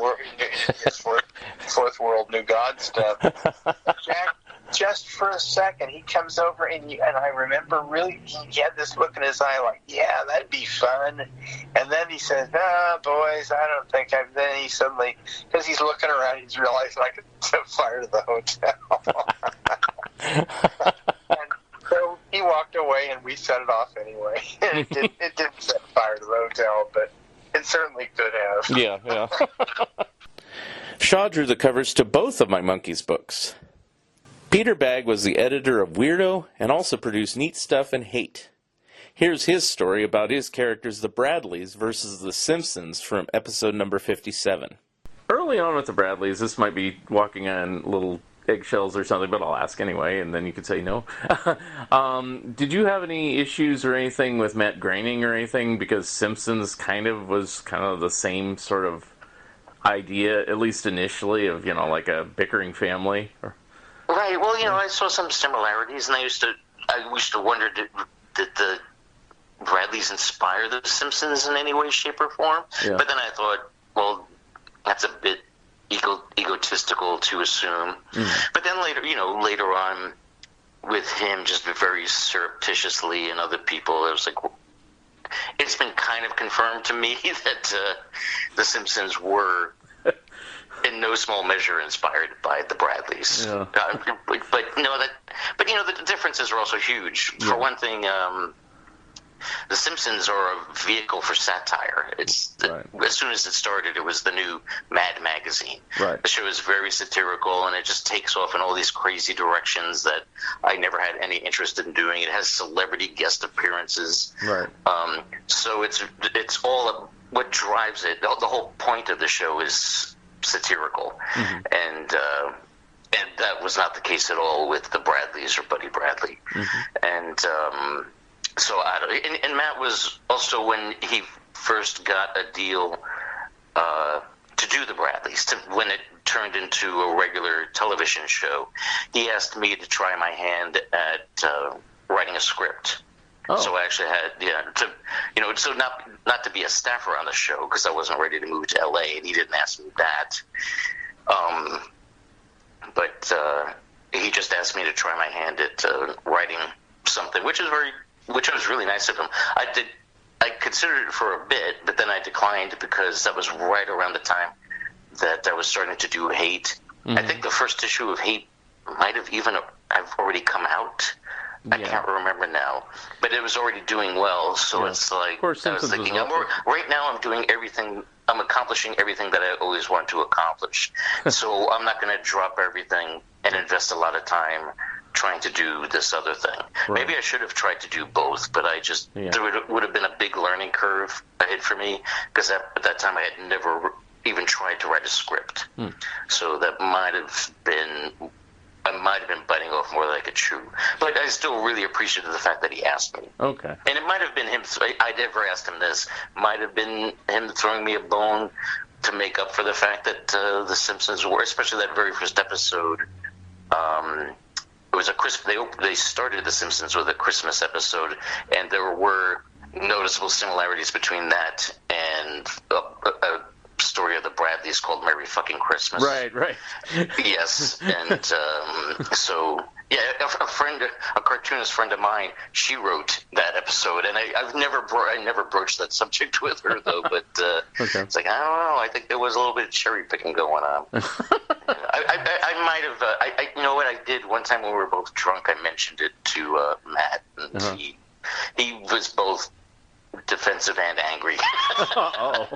fourth world, new God stuff. Jack, just for a second, he comes over, and I remember really, he had this look in his eye like, yeah, that'd be fun. And then he says, boys, I don't think then he suddenly, because he's looking around, he's realizing I could set fire to the hotel. And so he walked away, and we set it off anyway. It didn't set fire to the hotel, but it certainly could have. Yeah. Shaw drew the covers to both of my Monkees books. Peter Bagge was the editor of Weirdo and also produced Neat Stuff and Hate. Here's his story about his characters, the Bradleys versus the Simpsons, from episode number 57. Early on with the Bradleys, this might be walking on little eggshells or something, but I'll ask anyway, and then you could say no. Did you have any issues or anything with Matt Groening or anything? Because Simpsons was the same sort of idea, at least initially, of, like a bickering family. Right. Well, I saw some similarities, and I used to wonder, did the Bradleys inspire the Simpsons in any way, shape, or form? Yeah. But then I thought, well, that's a bit egotistical to assume. But then later on, with him just very surreptitiously and other people, it was like, it's been kind of confirmed to me that The Simpsons were in no small measure inspired by the Bradleys. Yeah. But the differences are also huge. Yeah. For one thing, The Simpsons are a vehicle for satire. As soon as it started, it was the new Mad magazine. Right. The show is very satirical, and it just takes off in all these crazy directions that I never had any interest in doing. It has celebrity guest appearances. Right. So it's all what drives it. The whole point of the show is satirical, and that was not the case at all with the Bradleys or Buddy Bradley. And and Matt was also, when he first got a deal to do the Bradleys, when it turned into a regular television show, he asked me to try my hand at writing a script. Oh. So I actually had, so not to be a staffer on the show, because I wasn't ready to move to LA, and he didn't ask me that. But he just asked me to try my hand at writing something, which was really nice of him. I considered it for a bit, but then I declined because that was right around the time that I was starting to do Hate. I think the first issue of Hate might have I've already come out. I can't remember now, but it was already doing well. So it's like, I was thinking, right now I'm doing everything. I'm accomplishing everything that I always want to accomplish. So I'm not going to drop everything and invest a lot of time trying to do this other thing. Right. Maybe I should have tried to do both, but I just there would have been a big learning curve ahead for me, because at that time I had never even tried to write a script. So that might have been biting off more than I could chew. But I still really appreciated the fact that he asked me. Okay. And it might have been him. I never asked him this. Might have been him throwing me a bone to make up for the fact that The Simpsons were, especially that very first episode. It was a Christmas. They started The Simpsons with a Christmas episode, and there were noticeable similarities between that and a story of the Bradleys called Merry Fucking Christmas. Right. Yes, and so a cartoonist friend of mine, she wrote that episode, and I never broached that subject with her though. But it's like, I don't know. I think there was a little bit of cherry picking going on. I might have. You know what I did one time when we were both drunk? I mentioned it to Matt, and he was both defensive and angry. So I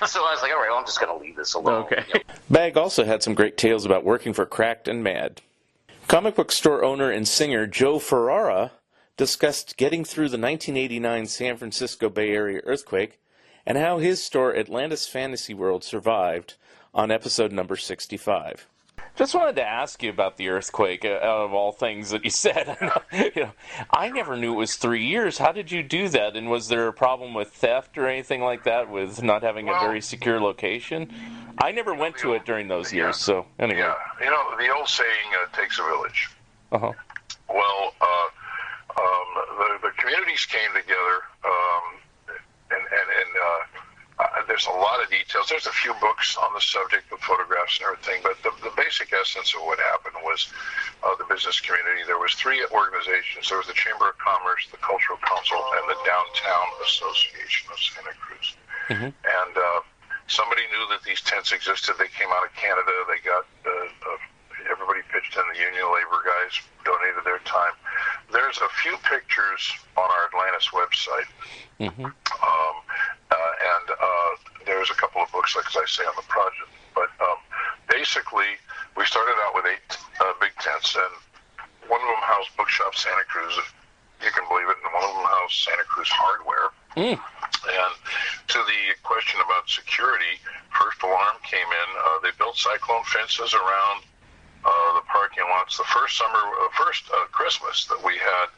was like, all right, well, I'm just going to leave this alone. Okay. Bagge also had some great tales about working for Cracked and Mad. Comic book store owner and singer Joe Ferrara discussed getting through the 1989 San Francisco Bay Area earthquake and how his store Atlantis Fantasy World survived on episode number 65. Just wanted to ask you about the earthquake, out of all things that you said. I never knew it was 3 years. How did you do that? And was there a problem with theft or anything like that, with not having a very secure location? I never went to it during those years, so anyway. Yeah, the old saying, takes a village. Uh-huh. Well, the communities came together, and there's a lot of details. There's a few books on the subject with photographs and everything, but the basic essence of what happened was the business community. There was 3 organizations. There was the Chamber of Commerce, the Cultural Council, and the Downtown Association of Santa Cruz. And somebody knew that these tents existed. They came out of Canada. They got everybody pitched in. The union labor guys donated their time. There's a few pictures on our Atlantis website. And there's a couple of books, like as I say, on the project. But basically, we started out with 8 big tents, and one of them housed Bookshop Santa Cruz, if you can believe it, and one of them housed Santa Cruz Hardware. And to the question about security, first alarm came in. They built cyclone fences around the parking lots. The first Christmas that we had,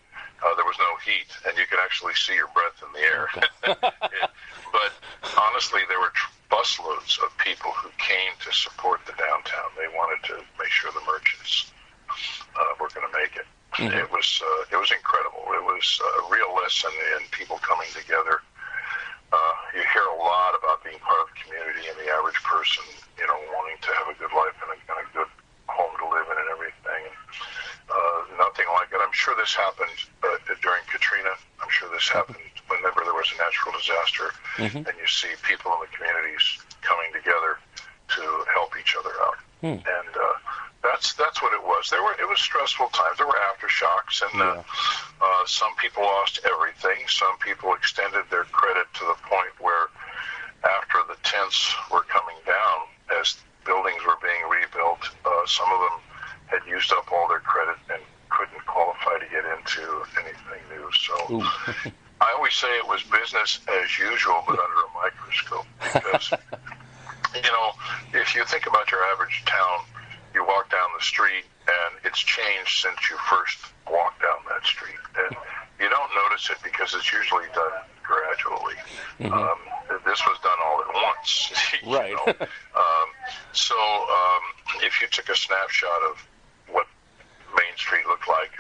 there was no heat, and you could actually see your breath in the air. But honestly, there were busloads of people who came to support the downtown. They wanted to make sure the merchants were going to make it. It was incredible. It was a real lesson in people coming together. You hear a lot about being part of the community and the average person, wanting to have a good life and a good home to live in and everything. Nothing like it. I'm sure this happened during Katrina. I'm sure this happened whenever there was a natural disaster, and you see people in the communities coming together to help each other out. And that's what it was. It was stressful times. There were aftershocks, and some people lost everything. Some people extended their credit to the point where after the tents were coming down, as buildings were being rebuilt, some of them had used up all their credit and couldn't qualify to get into anything new. So I always say it was business as usual, but under a microscope. Because, if you think about your average town, you walk down the street and it's changed since you first walked down that street. And you don't notice it because it's usually done gradually. This was done all at once. Right. So if you took a snapshot of what Main Street looked like,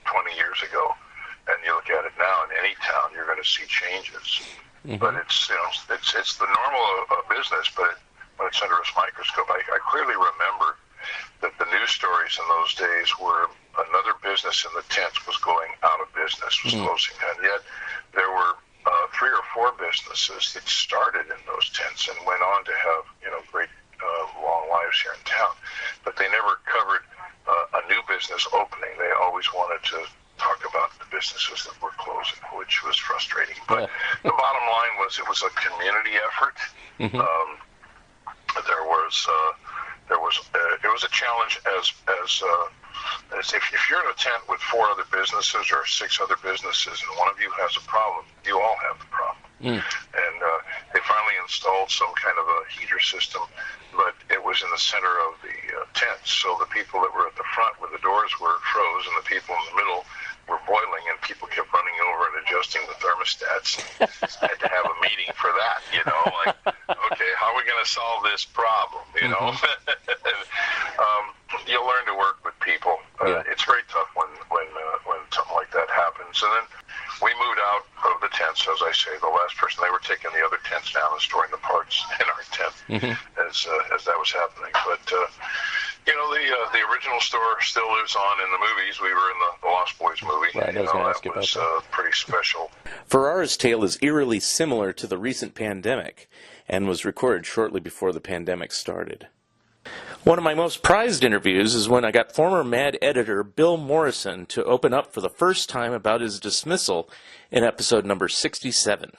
20 years ago, and you look at it now in any town, you're going to see changes. But it's the normal business, but when it's under a microscope, I clearly remember that the news stories in those days were another business in the tents was going out of business, was closing, and yet there were 3 or 4 businesses that started in those tents and went on to have great long lives here in town, but they never covered a new business opening. They always wanted to talk about the businesses that were closing, which was frustrating. But the bottom line was it was a community effort. It was a challenge as if you're in a tent with 4 other businesses or 6 other businesses and one of you has a problem, you all have the problem. And they finally installed some kind of a heater system, but it was in the center of the tent, so the people that were at the front where the doors were froze and the people in the middle were boiling, and people kept running over and adjusting the thermostats. Had to have a meeting for that, like, okay, how are we going to solve this problem, You'll learn to work with people. It's very tough when something like that happens. And then we moved out of the tents, as I say, the last person. They were taking the other tents down and storing the parts in our tent as that was happening. But the original store still lives on in the movies. We were in the Lost Boys movie. Right, I was going to ask you about that. Pretty special. Ferrara's tale is eerily similar to the recent pandemic and was recorded shortly before the pandemic started. One of my most prized interviews is when I got former Mad editor Bill Morrison to open up for the first time about his dismissal in episode number 67.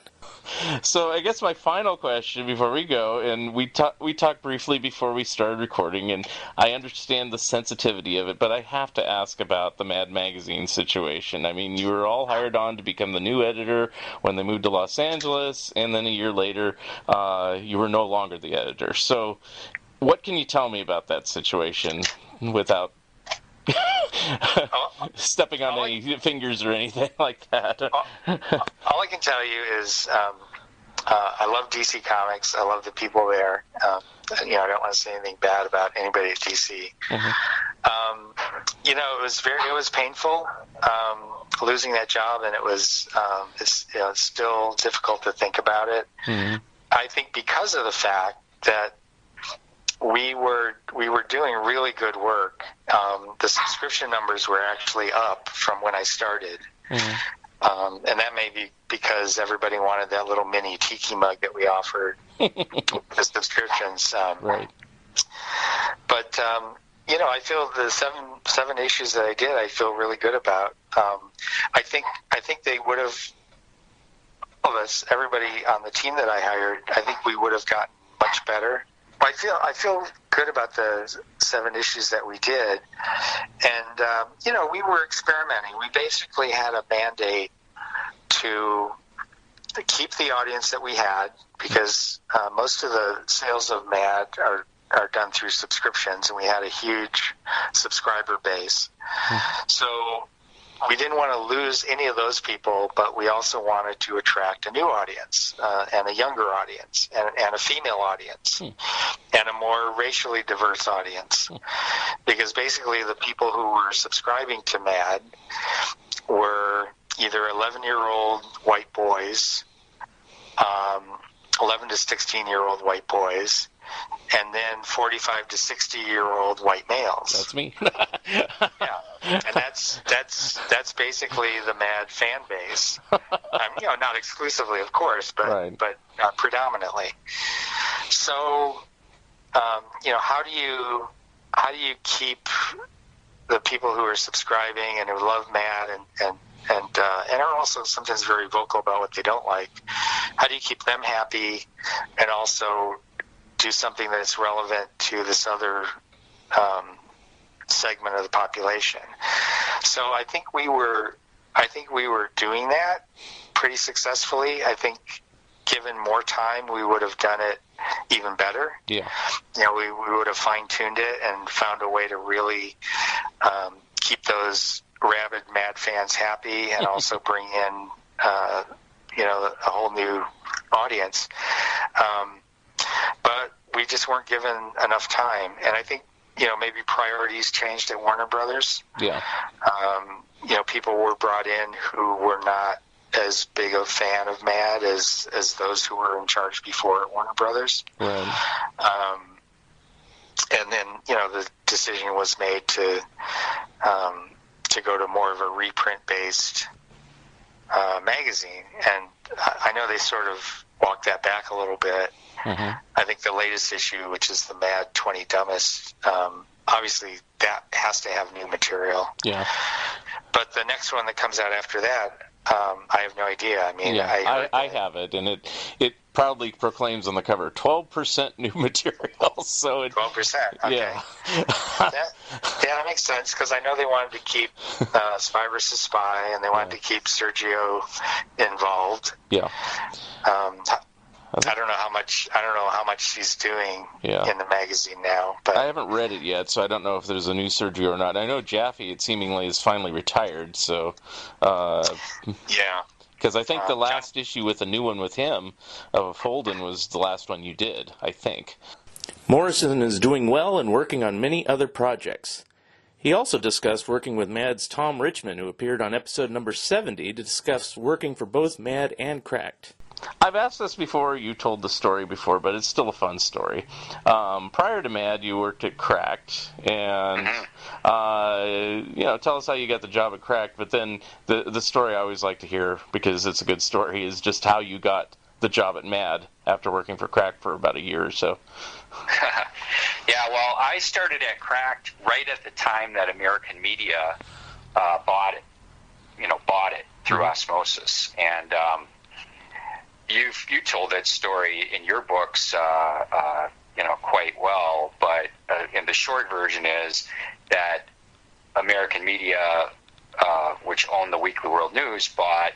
So I guess my final question before we go, and we talked briefly before we started recording, and I understand the sensitivity of it, but I have to ask about the Mad Magazine situation. I mean, you were all hired on to become the new editor when they moved to Los Angeles, and then a year later, you were no longer the editor. So what can you tell me about that situation without stepping on any fingers or anything like that? All I can tell you is I love DC Comics. I love the people there. I don't want to say anything bad about anybody at DC. It was painful losing that job, and it was it's still difficult to think about it. I think because of the fact that we were doing really good work. The subscription numbers were actually up from when I started. And that may be because everybody wanted that little mini tiki mug that we offered the subscriptions. Right. But, I feel the seven issues that I did, I feel really good about. I think they would have, all of us, everybody on the team that I hired, I think we would have gotten much better. I feel good about the 7 issues that we did, and we were experimenting. We basically had a mandate to keep the audience that we had, because most of the sales of Mad are done through subscriptions, and we had a huge subscriber base. So we didn't want to lose any of those people, but we also wanted to attract a new audience and a younger audience and a female audience and a more racially diverse audience. Because basically the people who were subscribing to Mad were either 11-year-old white boys, 11 to 16-year-old white boys, and then 45 to 60-year-old white males. That's me. Yeah, and that's basically the Mad fan base. Not exclusively, of course, but predominantly. So, how do you keep the people who are subscribing and who love Mad and are also sometimes very vocal about what they don't like? How do you keep them happy and also do something that's relevant to this other segment of the population? So I think we were doing that pretty successfully. I think given more time, we would have done it even better. Yeah. We would have fine-tuned it and found a way to really keep those rabid Mad fans happy and also bring in a whole new audience. But we just weren't given enough time, and I think maybe priorities changed at Warner Brothers. Yeah. People were brought in who were not as big a fan of Mad as those who were in charge before at Warner Brothers. Right. And then the decision was made to go to more of a reprint-based magazine, and I know they sort of walked that back a little bit. Mm-hmm. I think the latest issue, which is the Mad 20 Dumbest, obviously that has to have new material. Yeah. But the next one that comes out after that, I have no idea. I mean, I have it, and it proudly proclaims on the cover 12% new material. So 12%. Okay. Yeah. that makes sense, because I know they wanted to keep Spy vs. Spy, and they wanted to keep Sergio involved. Yeah. I don't know how much he's doing in the magazine now. But I haven't read it yet, so I don't know if there's a new Sergio or not. I know Jaffe, it seemingly is finally retired, so yeah. Because I think the last issue with a new one with him of Holden was the last one you did, I think. Morrison is doing well and working on many other projects. He also discussed working with Mad's Tom Richmond, who appeared on episode number 70 to discuss working for both Mad and Cracked. I've asked this before, you told the story before, but it's still a fun story. Prior to Mad, you worked at Cracked, and tell us how you got the job at Cracked, but then the story I always like to hear, because it's a good story, is just how you got the job at Mad after working for Cracked for about a year or so. Yeah, well, I started at Cracked right at the time that American Media bought it through osmosis, and you told that story in your books, quite well. But in the short version is that American Media, which owned the Weekly World News, bought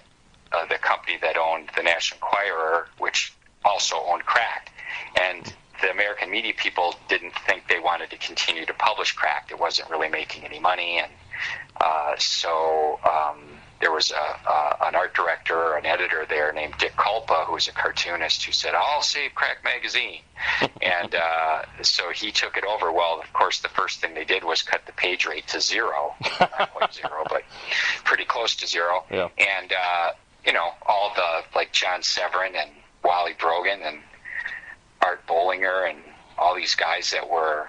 the company that owned the National Enquirer, which also owned Cracked, and the American Media people didn't think they wanted to continue to publish Cracked. It wasn't really making any money, and so there was an art director or an editor there named Dick Culpa, who was a cartoonist, who said, "I'll save Cracked magazine." And so he took it over. Well, of course, the first thing they did was cut the page rate to zero. Not quite zero, but pretty close to zero. Yeah. And, all the, like John Severin and Wally Brogan and Art Bollinger and all these guys that were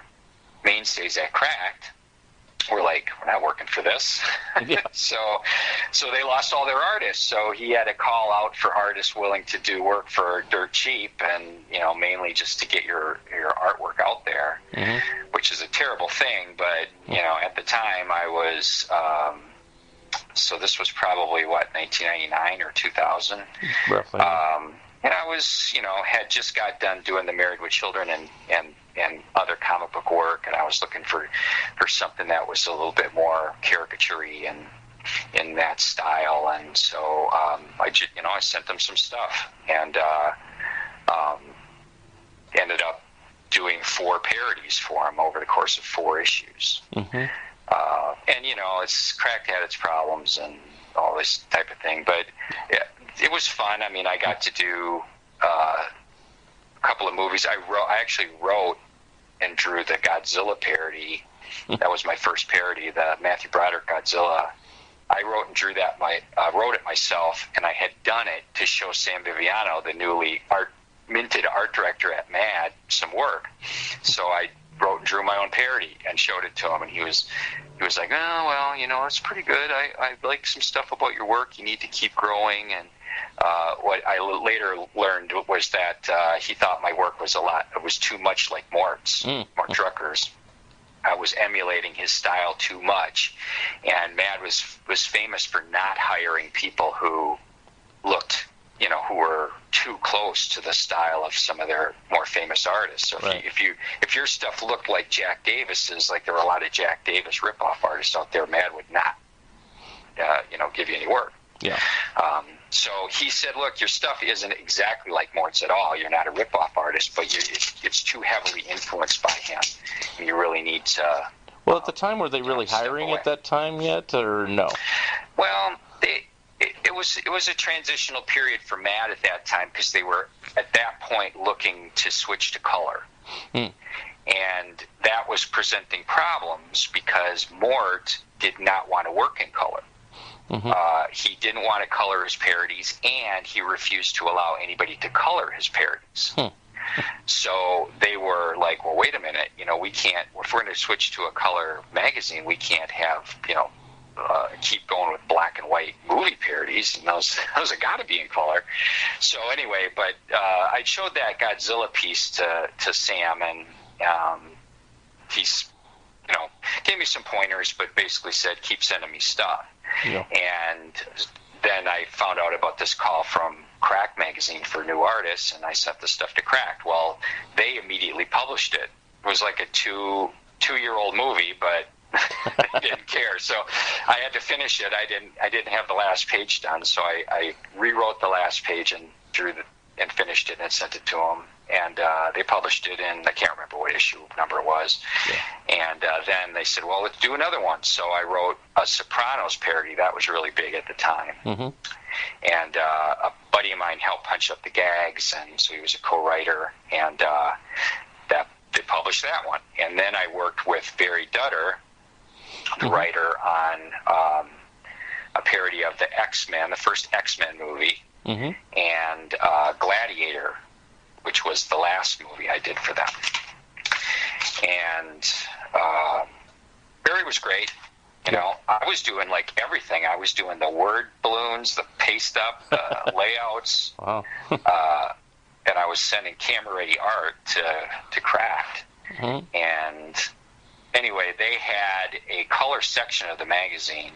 mainstays at Cracked were like, "We're not working for this." Yeah. So they lost all their artists. So he had to call out for artists willing to do work for dirt cheap, and mainly just to get your artwork out there, which is a terrible thing. But at the time I was, so this was probably 1999 or 2000. Roughly. And I was, had just got done doing The Married with Children and other comic book work, and I was looking for something that was a little bit more caricature-y and in that style. And so I sent them some stuff, and ended up doing 4 parodies for them over the course of 4 issues. Mm-hmm. And it's Cracked had its problems and all this type of thing, but it was fun. I mean, I got to do a couple of movies. I actually wrote and drew the Godzilla parody. That was my first parody, the Matthew Broderick Godzilla. I wrote and drew that. Wrote it myself, and I had done it to show Sam Viviano, the newly art minted art director at Mad some work. So I wrote and drew my own parody and showed it to him, and he was like, oh, well, you know, it's pretty good. I like some stuff about your work. You need to keep growing. And what I later learned was that he thought my work was too much like Mort's, Mort Drucker's. I was emulating his style too much, and Mad was famous for not hiring people who looked, you know, who were too close to the style of some of their more famous artists. So if your stuff looked like Jack Davis's, like there were a lot of Jack Davis ripoff artists out there, Mad would not, give you any work. Yeah. So he said, look, your stuff isn't exactly like Mort's at all. You're not a ripoff artist, but it's too heavily influenced by him. You really need to... Well, at the time, were they really hiring at that time yet, or no? Well, it was a transitional period for Mad at that time, because they were, at that point, looking to switch to color. And that was presenting problems, because Mort did not want to work in color. He didn't want to color his parodies, and he refused to allow anybody to color his parodies. So they were like, well, wait a minute, you know, we can't, if we're going to switch to a color magazine, we can't have, keep going with black and white movie parodies, and those have got to be in color. So anyway, but I showed that Godzilla piece to Sam, and he's, gave me some pointers, but basically said, keep sending me stuff. Yeah. And then I found out about this call from Crack magazine for new artists, and I sent the stuff to Crack. Well, they immediately published it. It was like a two-year-old movie, but I didn't care. So I had to finish it. I didn't have the last page done, so I rewrote the last page and and finished it and sent it to them. And they published it in, I can't remember what issue number it was. Yeah. And then they said, well, let's do another one. So I wrote a Sopranos parody. That was really big at the time. And a buddy of mine helped punch up the gags, and so he was a co-writer. And they published that one. And then I worked with Barry Dutter, the writer, on a parody of the X-Men, the first X-Men movie, and Gladiator, which was the last movie I did for them. And Barry was great. I was doing like everything. I was doing the word balloons, the paste up, the layouts. Wow. And I was sending camera-ready art to Craft. And anyway, they had a color section of the magazine,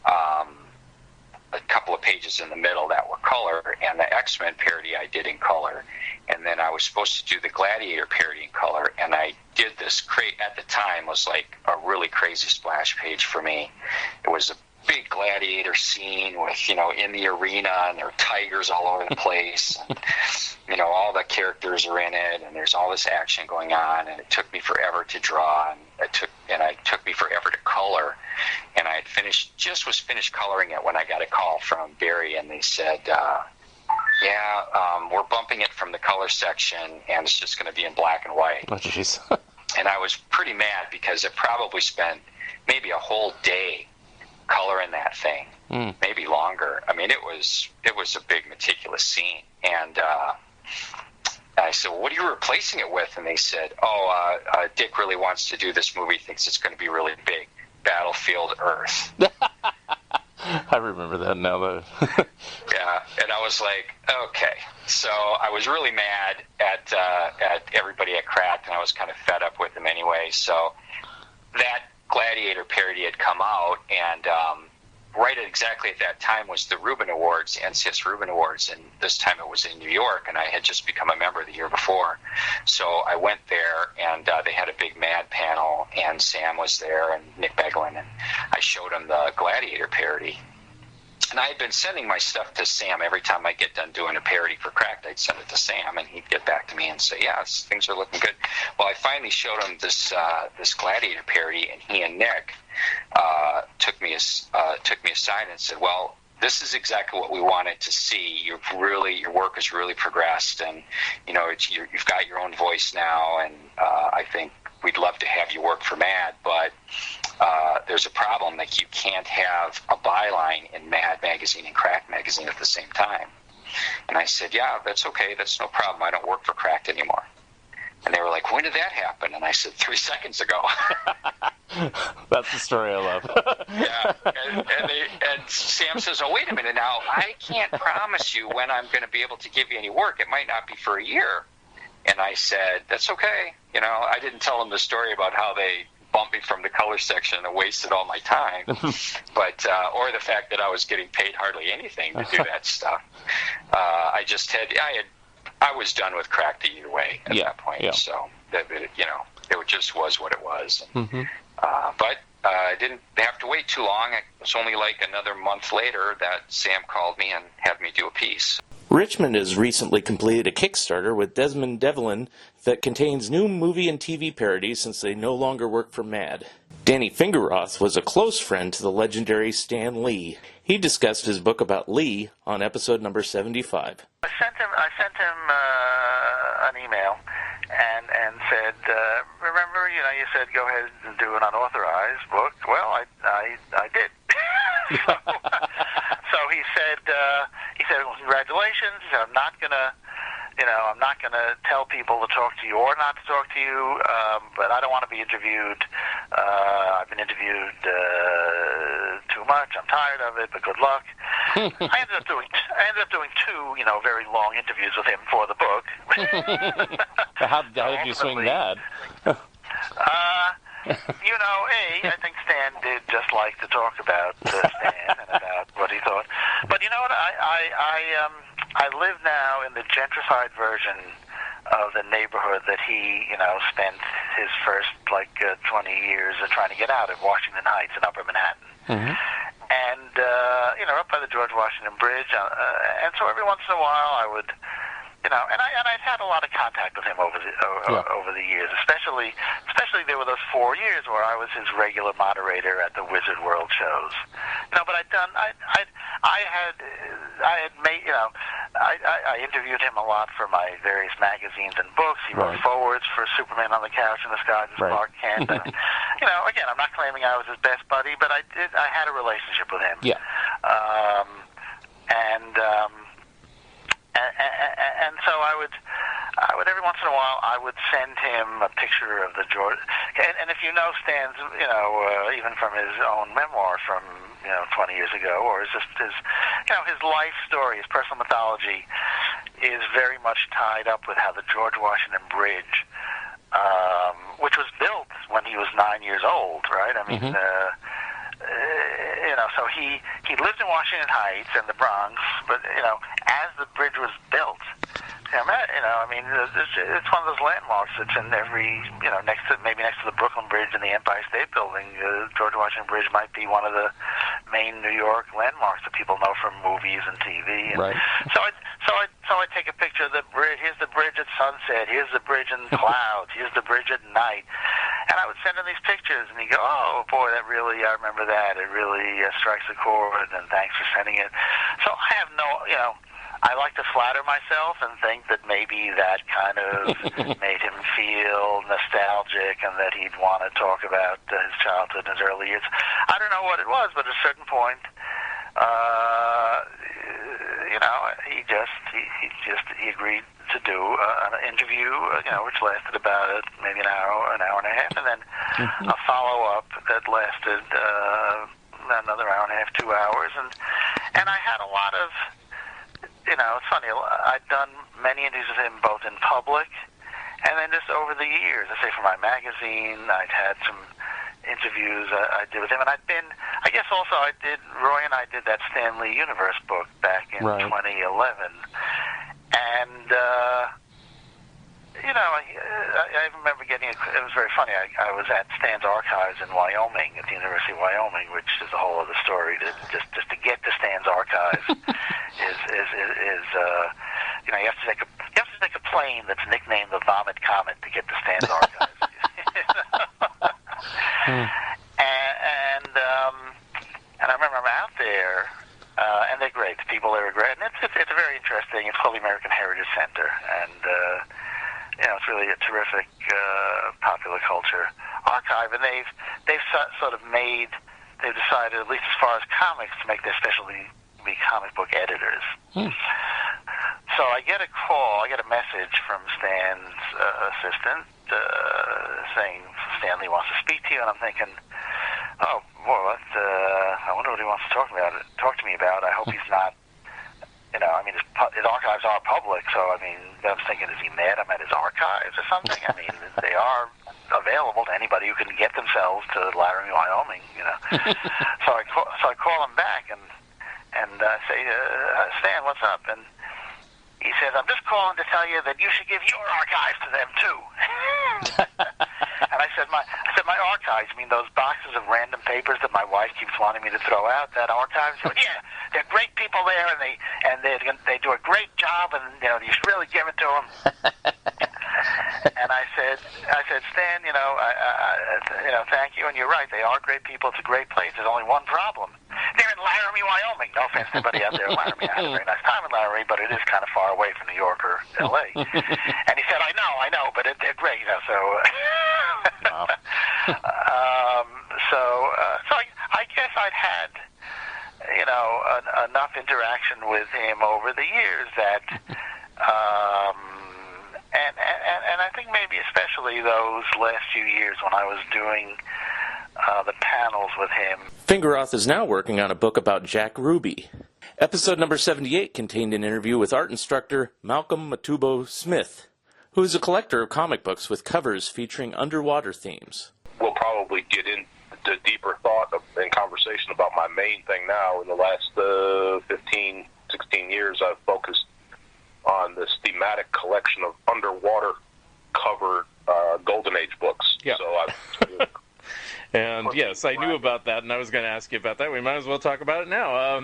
a couple of pages in the middle that were color, and the X-Men parody I did in color. And then I was supposed to do the Gladiator parody in color, and I did this at the time was like a really crazy splash page for me. It was a big gladiator scene with, in the arena, and there are tigers all over the place, and, all the characters are in it, and there's all this action going on, and it took me forever to draw, and it took me forever to color. And I had was finished coloring it when I got a call from Barry, and they said, we're bumping it from the color section, and it's just going to be in black and white. Oh, jeez. And I was pretty mad, because it probably spent maybe a whole day coloring that thing, maybe longer. I mean, it was a big, meticulous scene. And I said, well, what are you replacing it with? And they said, Dick really wants to do this movie, thinks it's going to be really big. Battlefield Earth. I remember that now. Yeah, and I was like, okay. So I was really mad at everybody at Crack, and I was kind of fed up with them anyway. So that Gladiator parody had come out, and right exactly at that time was the Rubin Awards, NCS Rubin Awards, and this time it was in New York, and I had just become a member the year before. So I went there, and they had a big Mad panel, and Sam was there, and Nick Beglin, and I showed him the Gladiator parody. And I had been sending my stuff to Sam every time I get done doing a parody for Cracked. I'd send it to Sam, and he'd get back to me and say, yeah, things are looking good. Well, I finally showed him this Gladiator parody, and he and Nick took me aside and said, well, this is exactly what we wanted to see. Your work has really progressed, and you've got your own voice now, and I think we'd love to have you work for Mad, but there's a problem. Like, you can't have a byline in Mad magazine and Crack magazine at the same time. And I said, yeah, that's okay. That's no problem. I don't work for Cracked anymore. And they were like, when did that happen? And I said, 3 seconds ago. That's the story I love. Yeah. And Sam says, oh, wait a minute now. I can't promise you when I'm going to be able to give you any work. It might not be for a year. And I said, that's okay. You know, I didn't tell them the story about how they bumped me from the color section and wasted all my time, but or the fact that I was getting paid hardly anything to do that stuff. I was done with Cracked either way at that point. Yeah. So that it just was what it was. Mm-hmm. But I didn't have to wait too long. It was only like another month later that Sam called me and had me do a piece. Richmond has recently completed a Kickstarter with Desmond Devlin that contains new movie and TV parodies since they no longer work for Mad. Danny Fingeroth was a close friend to the legendary Stan Lee. He discussed his book about Lee on episode number 75. I sent him an email and said, remember, you said go ahead and do an unauthorized book. Well, I did. So he said, well, congratulations. He said, I'm not gonna tell people to talk to you or not to talk to you, but I don't want to be interviewed. I've been interviewed too much. I'm tired of it, but good luck. I ended up doing two, very long interviews with him for the book. How did you swing that? I think Stan did just like to talk about Stan and about what he thought. But you know what? I live now in the gentrified version of the neighborhood that he, spent his first 20 years trying to get out of, Washington Heights in Upper Manhattan. Mm-hmm. And up by the George Washington Bridge. And so every once in a while I would. And I've had a lot of contact with him over the years, especially there were those 4 years where I was his regular moderator at the Wizard World shows. But I interviewed him a lot for my various magazines and books. He wrote forwards for Superman on the Couch in the Sky as Clark Kent. And, again, I'm not claiming I was his best buddy, but I had a relationship with him. Yeah. And so I would every once in a while I would send him a picture of the George. And if you know Stan's, even from his own memoir from 20 years ago, or his life story, his personal mythology, is very much tied up with how the George Washington Bridge, which was built when he was 9 years old, right? I mean. So he lived in Washington Heights and the Bronx, but as the bridge was built, it's one of those landmarks that's in every, next to the Brooklyn Bridge and the Empire State Building. George Washington Bridge might be one of the main New York landmarks that people know from movies and TV. Right. So I take a picture of the bridge. Here's the bridge at sunset. Here's the bridge in clouds. Here's the bridge at night. And I would send him these pictures, and he'd go, oh, boy, I remember that. It really strikes a chord, and thanks for sending it. So I have I like to flatter myself and think that maybe that kind of made him feel nostalgic and that he'd want to talk about his childhood and his early years. I don't know what it was, but at a certain point, he agreed to do an interview, which lasted about maybe an hour and a half, and then a follow-up that lasted another hour and a half, 2 hours, and I had a lot of, it's funny, I'd done many interviews with him both in public and then just over the years. I say for my magazine, I'd had some interviews I did with him, and Roy and I did that Stan Lee Universe book back in 2011, and I remember getting it was very funny. I was at Stan's archives in Wyoming, at the University of Wyoming, which is a whole other story. Just to get to Stan's archives is you have to take a plane that's nicknamed the Vomit Comet to get to Stan's archives. And I remember I'm out there, and they're great. The people there are great, and it's very interesting. It's called the American Heritage Center, and it's really a terrific popular culture archive. And they've decided, at least as far as comics, to make their specialty be comic book editors. So I get a message from Stan's assistant saying Stanley wants to speak to you, and I'm thinking, oh, boy, I wonder what he wants to talk to me about. I hope he's not, I mean, his archives are public, so, I mean, I was thinking, is he mad I'm at his archives or something? I mean, they are available to anybody who can get themselves to Laramie, Wyoming, So I call him back and say, Stan, what's up? And he says, I'm just calling to tell you that you should give your archives to them, too. And I said, my archives, you mean those boxes of random papers that my wife keeps wanting me to throw out, that archives? He said, yeah, they're great people there, and they do a great job, and, you should really give it to them. And I said, Stan, thank you, and you're right, they are great people, it's a great place. There's only one problem. They're in Laramie, Wyoming. No offense to anybody out there in Laramie. I had a very nice time in Laramie, but it is kind of far away from New York or L.A. And he said, I know, but they're great, so... Wow. So I guess I'd had, enough interaction with him over the years that... And I think maybe especially those last few years when I was doing the panels with him. Fingeroth is now working on a book about Jack Ruby. Episode number 78 contained an interview with art instructor Malcolm Mobutu Smith, who is a collector of comic books with covers featuring underwater themes. We'll probably get into deeper thought and conversation about my main thing now. In the last 15, 16 years, I've focused on this thematic collection of underwater covered Golden Age books. Yeah. So I've... And yes, I knew about that, and I was going to ask you about that. We might as well talk about it now.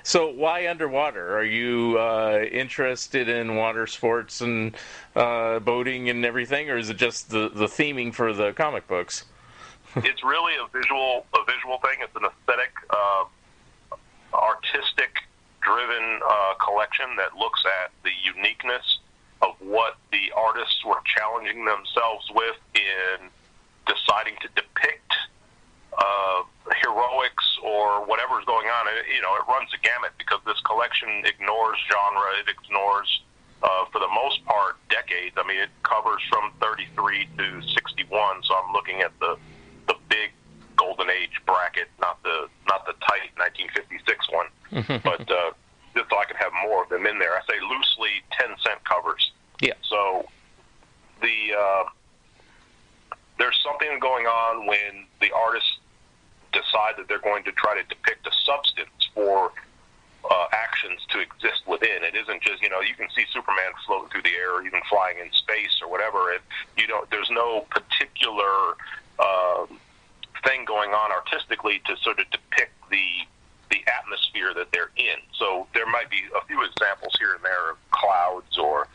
So why underwater? Are you interested in water sports and boating and everything, or is it just the theming for the comic books? It's really a visual thing. It's an aesthetic, artistic-driven collection that looks at the uniqueness of what the artists were challenging themselves with in deciding to depict heroics or whatever's going on. It runs a gamut because this collection ignores genre. It ignores, for the most part, decades. I mean, it covers from 33 to 61, so I'm looking at the big Golden Age bracket, not the tight 1956 one. But just so I can have more of them in there. I say loosely 10-cent covers. Yeah. So there's something going on when the artists decide that they're going to try to depict a substance for actions to exist within. It isn't just, you can see Superman floating through the air or even flying in space or whatever. There's no particular thing going on artistically to sort of depict the atmosphere that they're in. So there might be a few examples here and there of clouds or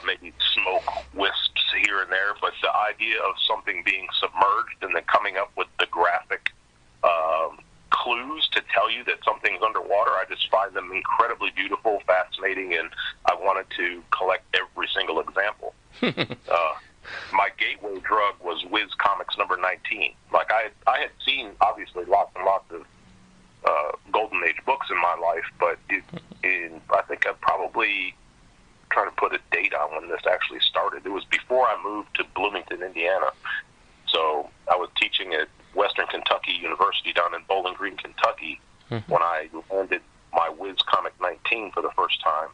maybe smoke wisps here and there, but the idea of something being submerged and then coming up with the graphic clues to tell you that something's underwater, I just find them incredibly beautiful, fascinating, and I wanted to collect every single example. My gateway drug was Whiz Comics number 19. Like I had seen, obviously, lots and lots of Golden Age books in my life, but I think I'd probably try to put a date on when this actually started. It was before I moved to Bloomington, Indiana. So I was teaching at Western Kentucky University down in Bowling Green, Kentucky, when I landed my Whiz Comic 19 for the first time.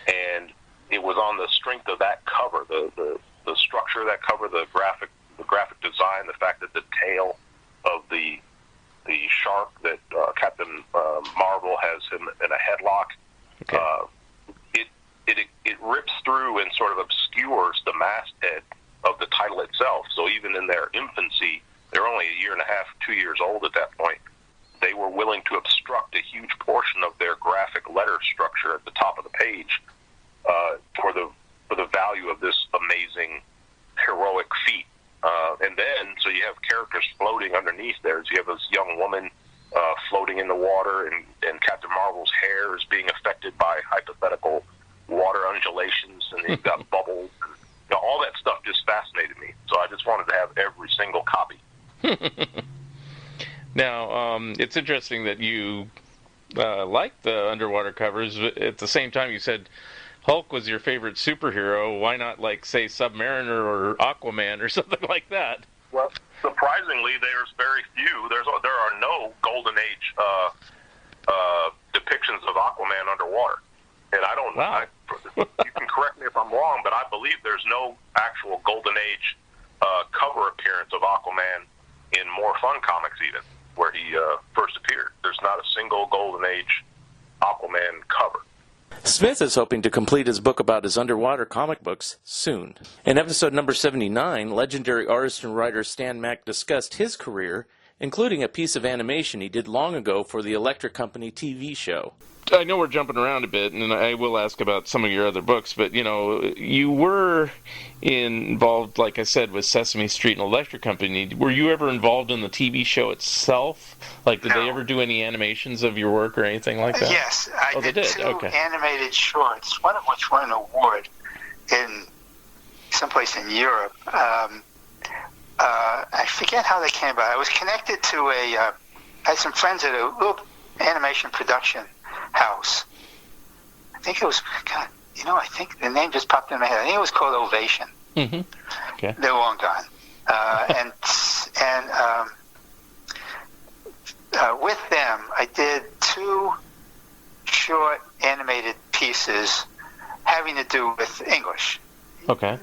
And it was on the strength of that cover, the structure of that cover, the graphic design, the fact that the tail of the shark that Captain Marvel has him in a headlock. Okay. It rips through and sort of obscures the masthead of the title itself. So even in their infancy, they're only a year and a half, 2 years old at that point, they were willing to obstruct a huge portion of their graphic letter structure at the top of the page for the value of this amazing heroic feat. And then, so you have characters floating underneath there. So you have this young woman floating in the water, and Captain Marvel's hair is being affected by hypothetical water undulations, and you've got bubbles. And, all that stuff just fascinated me. So I just wanted to have every single copy. Now, it's interesting that you like the underwater covers. At the same time, you said Hulk was your favorite superhero, why not, like, say, Submariner or Aquaman or something like that? Well, surprisingly, there's very few. There are no Golden Age depictions of Aquaman underwater. And I don't know. You can correct me if I'm wrong, but I believe there's no actual Golden Age cover appearance of Aquaman in More Fun Comics, even, where he first appeared. There's not a single Golden Age Aquaman cover. Smith is hoping to complete his book about his underwater comic books soon. In episode number 79, legendary artist and writer Stan Mack discussed his career, including a piece of animation he did long ago for the Electric Company TV show. I know we're jumping around a bit, and I will ask about some of your other books, but, you know, you were involved, like I said, with Sesame Street and Electric Company. Were you ever involved in the TV show itself? Like, did they ever do any animations of your work or anything like that? Yes, I did two Okay. animated shorts, one of which won an award in someplace in Europe. I forget how they came about. I was connected to I had some friends at a little animation production house. I think it was, God, you know, I think the name just popped in my head. I think it was called Ovation. Mm-hmm. Okay. They're long gone. With them, I did two short animated pieces having to do with English. Okay.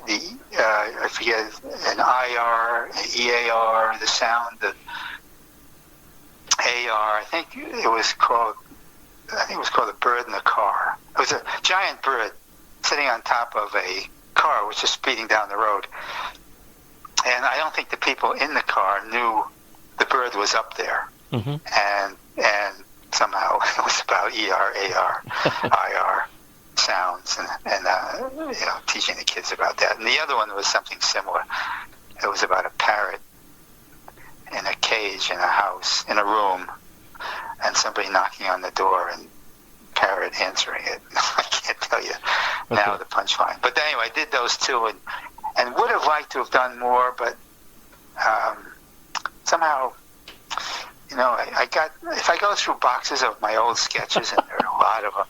I forget, an IR, an EAR, the sound, the AR. I think it was called A Bird in the Car. It was a giant bird sitting on top of a car which was speeding down the road. And I don't think the people in the car knew the bird was up there. Mm-hmm. And somehow it was about ER, AR, IR sounds and you know, teaching the kids about that. And the other one was something similar. It was about a parrot in a cage in a house, in a room, and somebody knocking on the door and parrot answering it. I can't tell you now the punchline. But anyway, I did those two and would have liked to have done more, but somehow, you know, if I go through boxes of my old sketches, and there are a lot of them,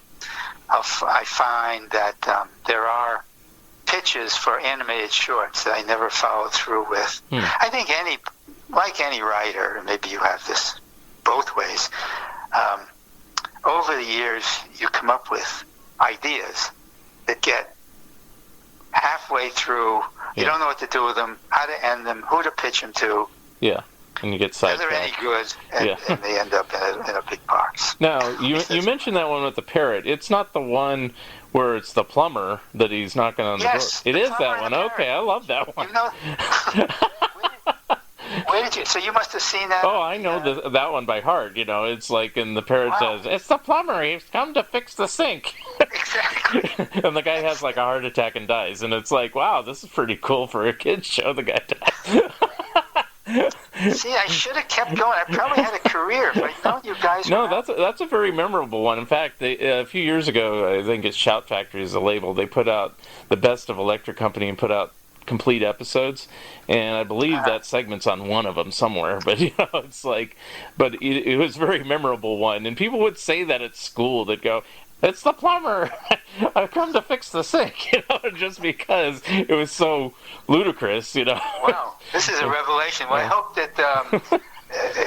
I find that there are pitches for animated shorts that I never followed through with. I think like any writer, and maybe you have this both ways, over the years you come up with ideas that get halfway through, you don't know what to do with them, how to end them, who to pitch them to. Yeah, and you get sidetracked. They're any good, and they end up in a big box. Now, you mentioned that one with the parrot. It's not the one where it's the plumber that he's knocking on the door. It is that one. Okay, I love that one. You know, where did you? So you must have seen that. Oh, I know that one by heart. You know, it's like, and the parrot says, "It's the plumber. He's come to fix the sink." Exactly. And the guy has like a heart attack and dies, and it's like, wow, this is pretty cool for a kid's show. The guy dies. See, I should have kept going. I probably had a career, but no, you guys. No, that's a very memorable one. In fact, a few years ago, I think it's Shout Factory is the label. They put out the best of Electric Company and put out complete episodes, and I believe that segment's on one of them somewhere. But you know, it's like, but it was a very memorable one, and people would say that at school. They'd go, "It's the plumber. I've come to fix the sink," you know, just because it was so ludicrous, you know. Wow, this is a revelation. Well, I hope that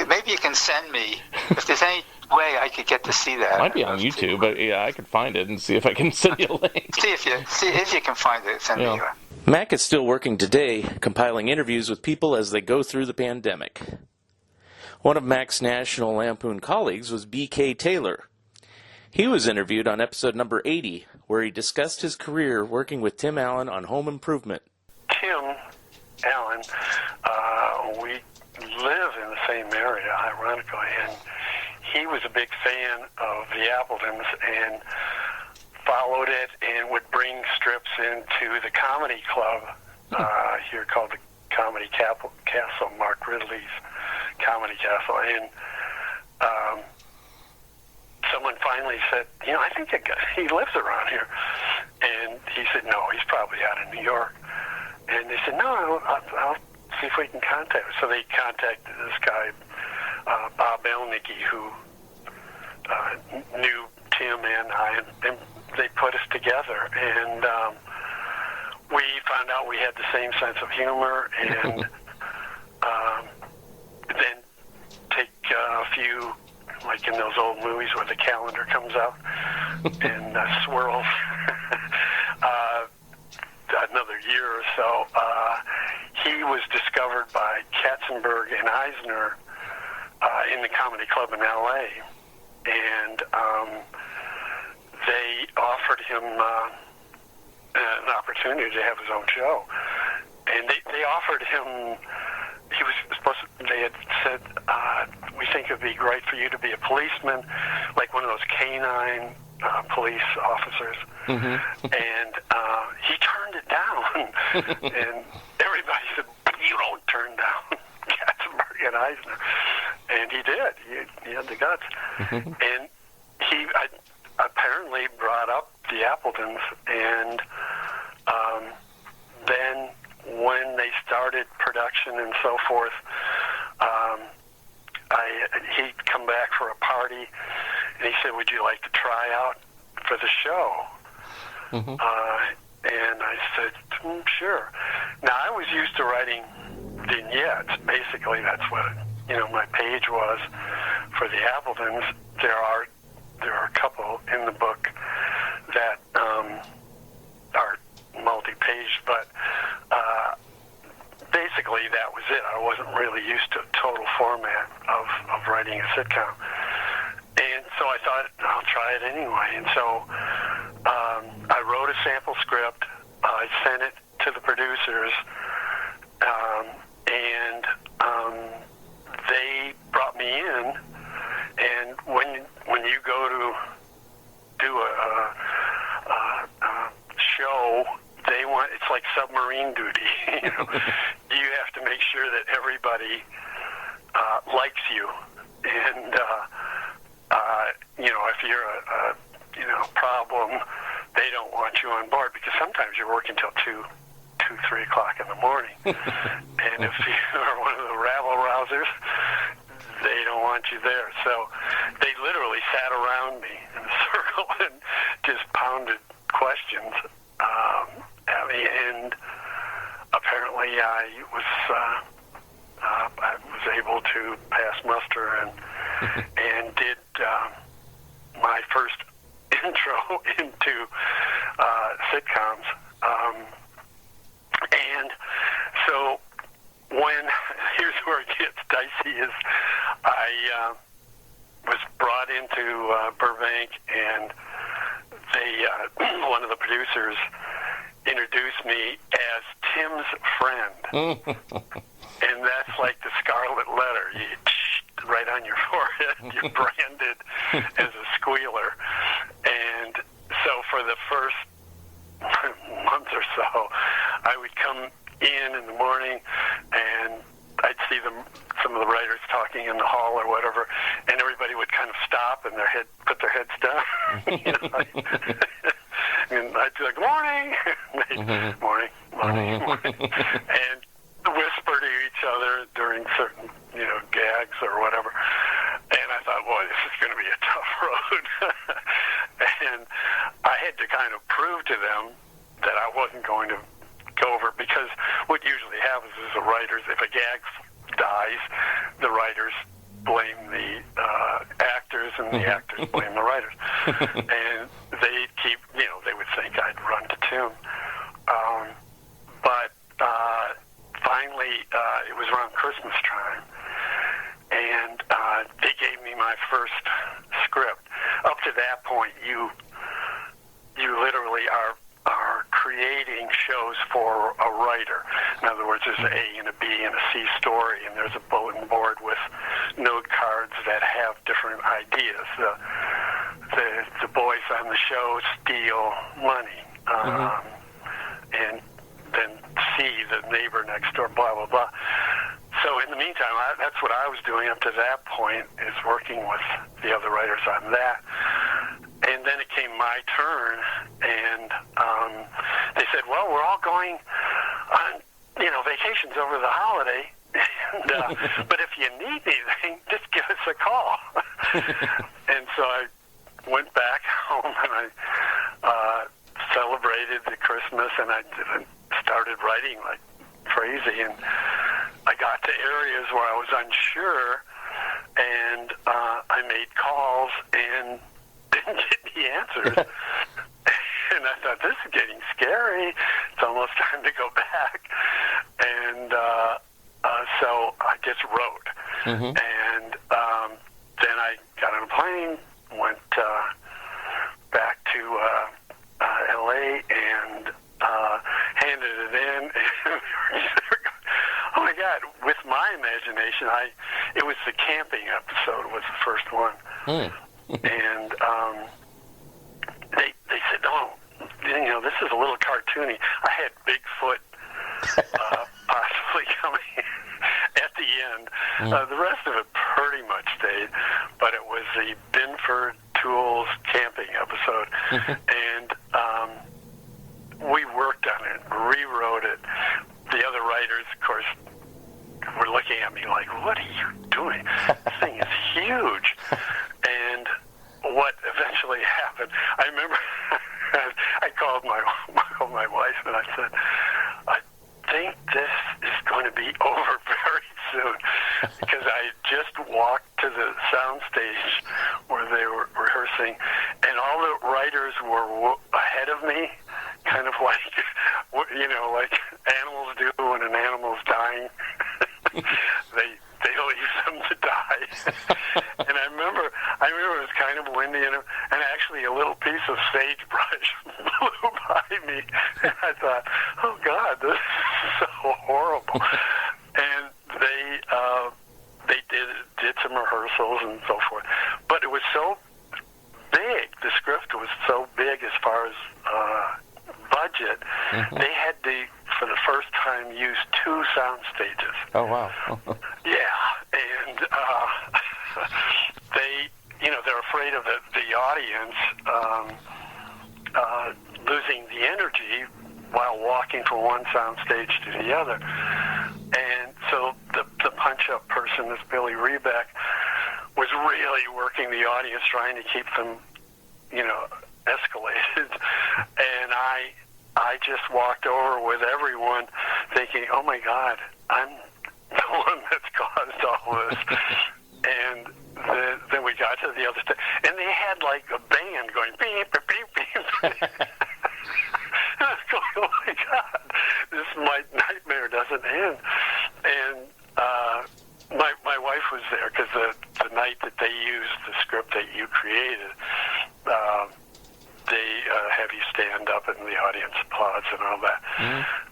maybe you can send me, if there's any way I could get to see that. It might be on YouTube, but yeah, I could find it and see if I can send you a link. See if you can find it. Send me one. Mack is still working today, compiling interviews with people as they go through the pandemic. One of Mack's National Lampoon colleagues was B.K. Taylor. He was interviewed on episode number 80, where he discussed his career working with Tim Allen on Home Improvement. Tim Allen, we live in the same area, ironically, and he was a big fan of the Appletons and followed it and would bring strips into the comedy club here called the Comedy Castle, Mark Ridley's Comedy Castle. And someone finally said, you know, I think he lives around here. And he said, no, he's probably out in New York. And they said, no, I'll see if we can contact him. So they contacted this guy, Bob Elnicky, who knew Tim and I, and they put us together, and we found out we had the same sense of humor, and then take a few, like in those old movies where the calendar comes out and swirls another year or so. He was discovered by Katzenberg and Eisner in the Comedy Club in L.A., and they offered him an opportunity to have his own show. And they offered him, he was supposed to, they had said, we think it would be great for you to be a policeman, like one of those canine police officers. And he turned it down. And everybody said, you don't turn down Katzenberg and Eisner. And he did. He had the guts. And he apparently brought up the Appletons, and then when they started production and so forth, he'd come back for a party, and he said, would you like to try out for the show? And I said, sure. Now, I was used to writing vignettes. Basically, that's what, my page was for the Appletons. There are a couple in the book that are multi-page, but basically that was it. I wasn't really used to a total format of writing a sitcom. And so I thought, I'll try it anyway. And so I wrote a sample script. I sent it to the producers, and they brought me in. And when you go to do a show, it's like submarine duty. You have to make sure that everybody likes you, and if you're a problem, they don't want you on board, because sometimes you're working till 3 o'clock in the morning. And if you are one of the rabble-rousers, they don't want you there. So they literally sat around me in a circle and just pounded questions at me. And apparently I was able to pass muster and did my first intro into sitcoms. And so here's where it gets dicey, is I was brought into Burbank, and one of the producers introduced me as Tim's friend. And that's like the scarlet letter. Right on your forehead, you're branded as a squealer. And so for the first month or so, I would come in the morning, and I'd see some of the writers talking in the hall or whatever, and everybody would kind of stop and put their heads down. And I'd be like, morning! Morning. And whisper to each other during certain, gags or whatever. And I thought, boy, this is going to be a tough road. And I had to kind of prove to them that I wasn't going to go over, because what usually happens is the writers, if a gag dies, the writers blame the actors, and the actors blame the writers. And they'd keep, they would think I'd run to tune. But finally, it was around Christmas time, and they gave me my first script. Up to that point, you literally are creating shows for a writer. In other words, there's an A and a B and a C story, and there's a bulletin board with note cards that have different ideas. The boys on the show steal money, and then C, the neighbor next door, blah, blah, blah. So in the meantime, that's what I was doing up to that point, is working with the other writers on that. And then it came my turn, and they said, well, we're all going on, vacations over the holiday, and, but if you need anything, just give us a call. And so I went back home, and I and I started writing like crazy, and I got to areas where I was unsure, and I made calls and didn't get any answers. And I thought, this is getting scary. It's almost time to go back. And so I just wrote. Mm-hmm. And then I got on a plane, went back to L.A. and handed it in. Oh my God! With my imagination, it was the camping episode was the first one, and they said, "Oh, this is a little cartoony." I had Bigfoot possibly coming at the end. The rest of it pretty much stayed, but it was the Binford Tools camping episode, and we worked on it, rewrote it. The other writers, of course, were looking at me like, "What are you doing? This thing is huge." And what eventually happened, I remember I called my wife and I said, "I think this is going to be over very soon," because I just walked to the soundstage where they were rehearsing, and all the writers were ahead of me, kind of like, like animals do when an animal's dying. They leave them to die. And I remember it was kind of windy, and actually a little piece of sagebrush blew by me. And I thought, oh God, this is so horrible. And they did some rehearsals and so forth. But it was so big, the script was so big as far as budget, they had to, for the first time, use 2 sound stages. Oh, wow. Yeah, and they're afraid of the audience losing the energy while walking from one sound stage to the other. And so the punch-up person, this Billy Rebeck, was really working the audience, trying to keep them, escalated. And I just walked over with everyone thinking, oh my God, I'm the one that's caused all this. And then we got to the other stage, and they had like a band going, beep, beep, beep, beep. I was going, oh my God, this nightmare doesn't end. And my wife was there because the night that they used the script that you created, they have you stand up and the audience applauds and all that.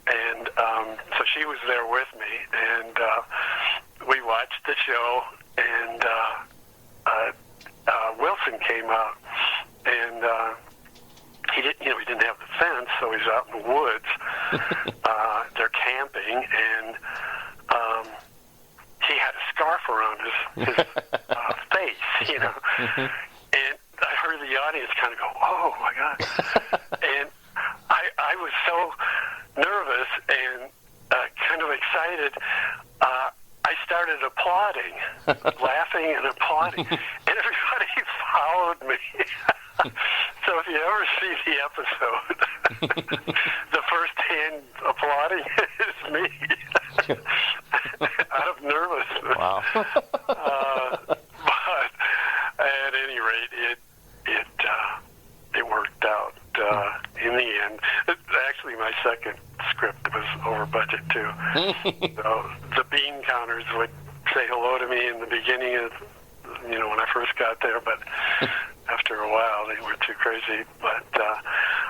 And so she was there with me, and we watched the show, and Wilson came out, and he didn't have the fence, so he's out in the woods. They're camping, and he had a scarf around his face, and I heard the audience kind of go, oh my God. And I was so nervous and kind of excited, I started applauding, laughing and applauding, and everybody followed me. So if you ever see the episode, the first hand applauding is me, out of nervousness. Wow. But at any rate, it worked out in the end. Actually, my second script was over budget too. So the bean counters would say hello to me in the beginning of, when I first got there, but after a while they were too crazy. But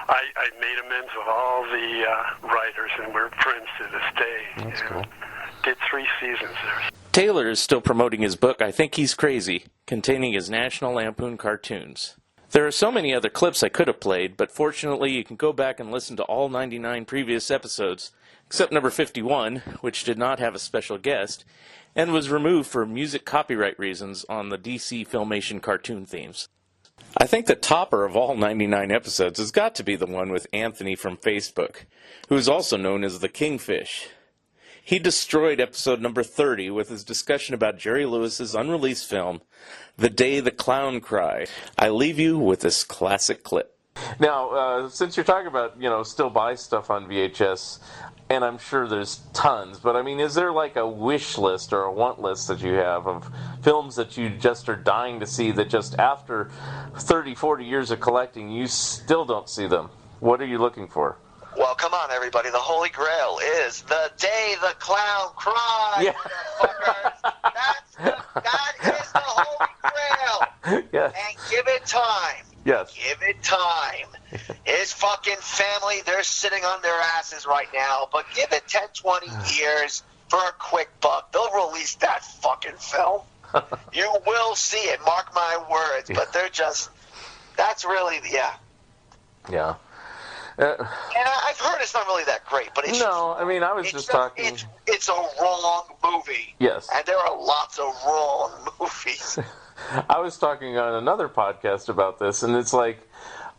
I made amends with all the writers, and we're friends to this day. That's cool. Did 3 seasons there. Taylor is still promoting his book, I Think He's Crazy, containing his National Lampoon cartoons. There are so many other clips I could have played, but fortunately you can go back and listen to all 99 previous episodes, except number 51, which did not have a special guest, and was removed for music copyright reasons on the DC Filmation cartoon themes. I think the topper of all 99 episodes has got to be the one with Anthony from Facebook, who is also known as the Kingfish. He destroyed episode number 30 with his discussion about Jerry Lewis's unreleased film, The Day the Clown Cried. I leave you with this classic clip. Now, since you're talking about, still buy stuff on VHS, and I'm sure there's tons, but I mean, is there like a wish list or a want list that you have of films that you just are dying to see that just after 30, 40 years of collecting, you still don't see them? What are you looking for? Well, come on, everybody. The Holy Grail is The Day the Clown Cried, Yeah. motherfuckers. That is the Holy Grail. Yes. And give it time. Yes. Give it time. His fucking family, they're sitting on their asses right now, but give it 10, 20 years for a quick buck. They'll release that fucking film. You will see it, mark my words, but they're just, that's really, yeah. Yeah. And I've heard it's not really that great, but it's I mean, I was just talking. It's a wrong movie. Yes. And there are lots of wrong movies. I was talking on another podcast about this, and it's like,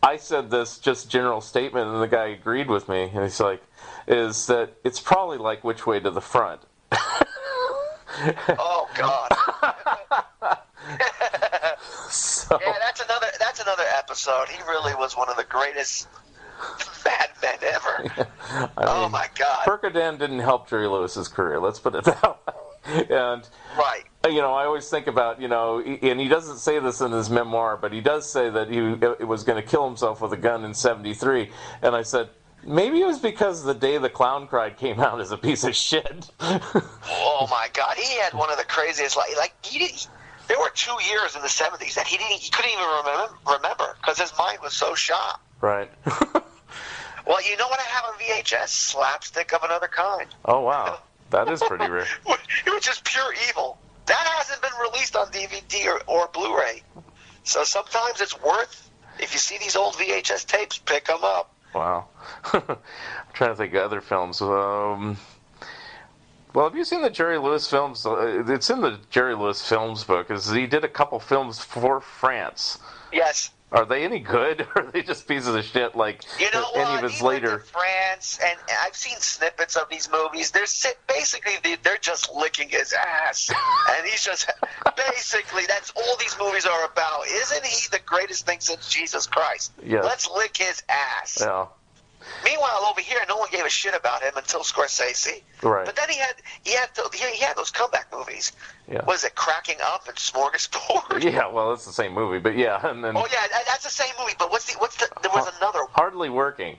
I said this just general statement, and the guy agreed with me, and he's like, is that it's probably like Which Way to the Front. Oh, God. So. Yeah, that's another episode. He really was one of the greatest bad men ever. I mean, my God. Percodan didn't help Jerry Lewis's career, let's put it that way. And, right. I always think about, and he doesn't say this in his memoir, but he does say that he was going to kill himself with a gun in 1973. And I said, maybe it was because The Day the Clown Cried came out as a piece of shit. Oh, my God. He had one of the craziest, there were 2 years in the 70s that he couldn't even remember because his mind was so shot. Right. Well, you know what I have on VHS? Slapstick of Another Kind. Oh, wow. That is pretty rare. It was just pure evil. That hasn't been released on DVD or Blu-ray. So sometimes it's worth, if you see these old VHS tapes, pick them up. Wow. I'm trying to think of other films. Well, have you seen the Jerry Lewis films? It's in the Jerry Lewis films book. He did a couple films for France. Yes. Are they any good, or are they just pieces of shit like any of his later? Went to France, and I've seen snippets of these movies. They're just licking his ass, and he's just basically that's all these movies are about. Isn't he the greatest thing since Jesus Christ? Yes. Let's lick his ass. Yeah. Meanwhile, over here, no one gave a shit about him until Scorsese. Right. But then he had those comeback movies. Yeah. Was it Cracking Up and Smorgasbord? Yeah, well, it's the same movie, but yeah, and then. Oh yeah, that's the same movie. But there was another. Hardly Working.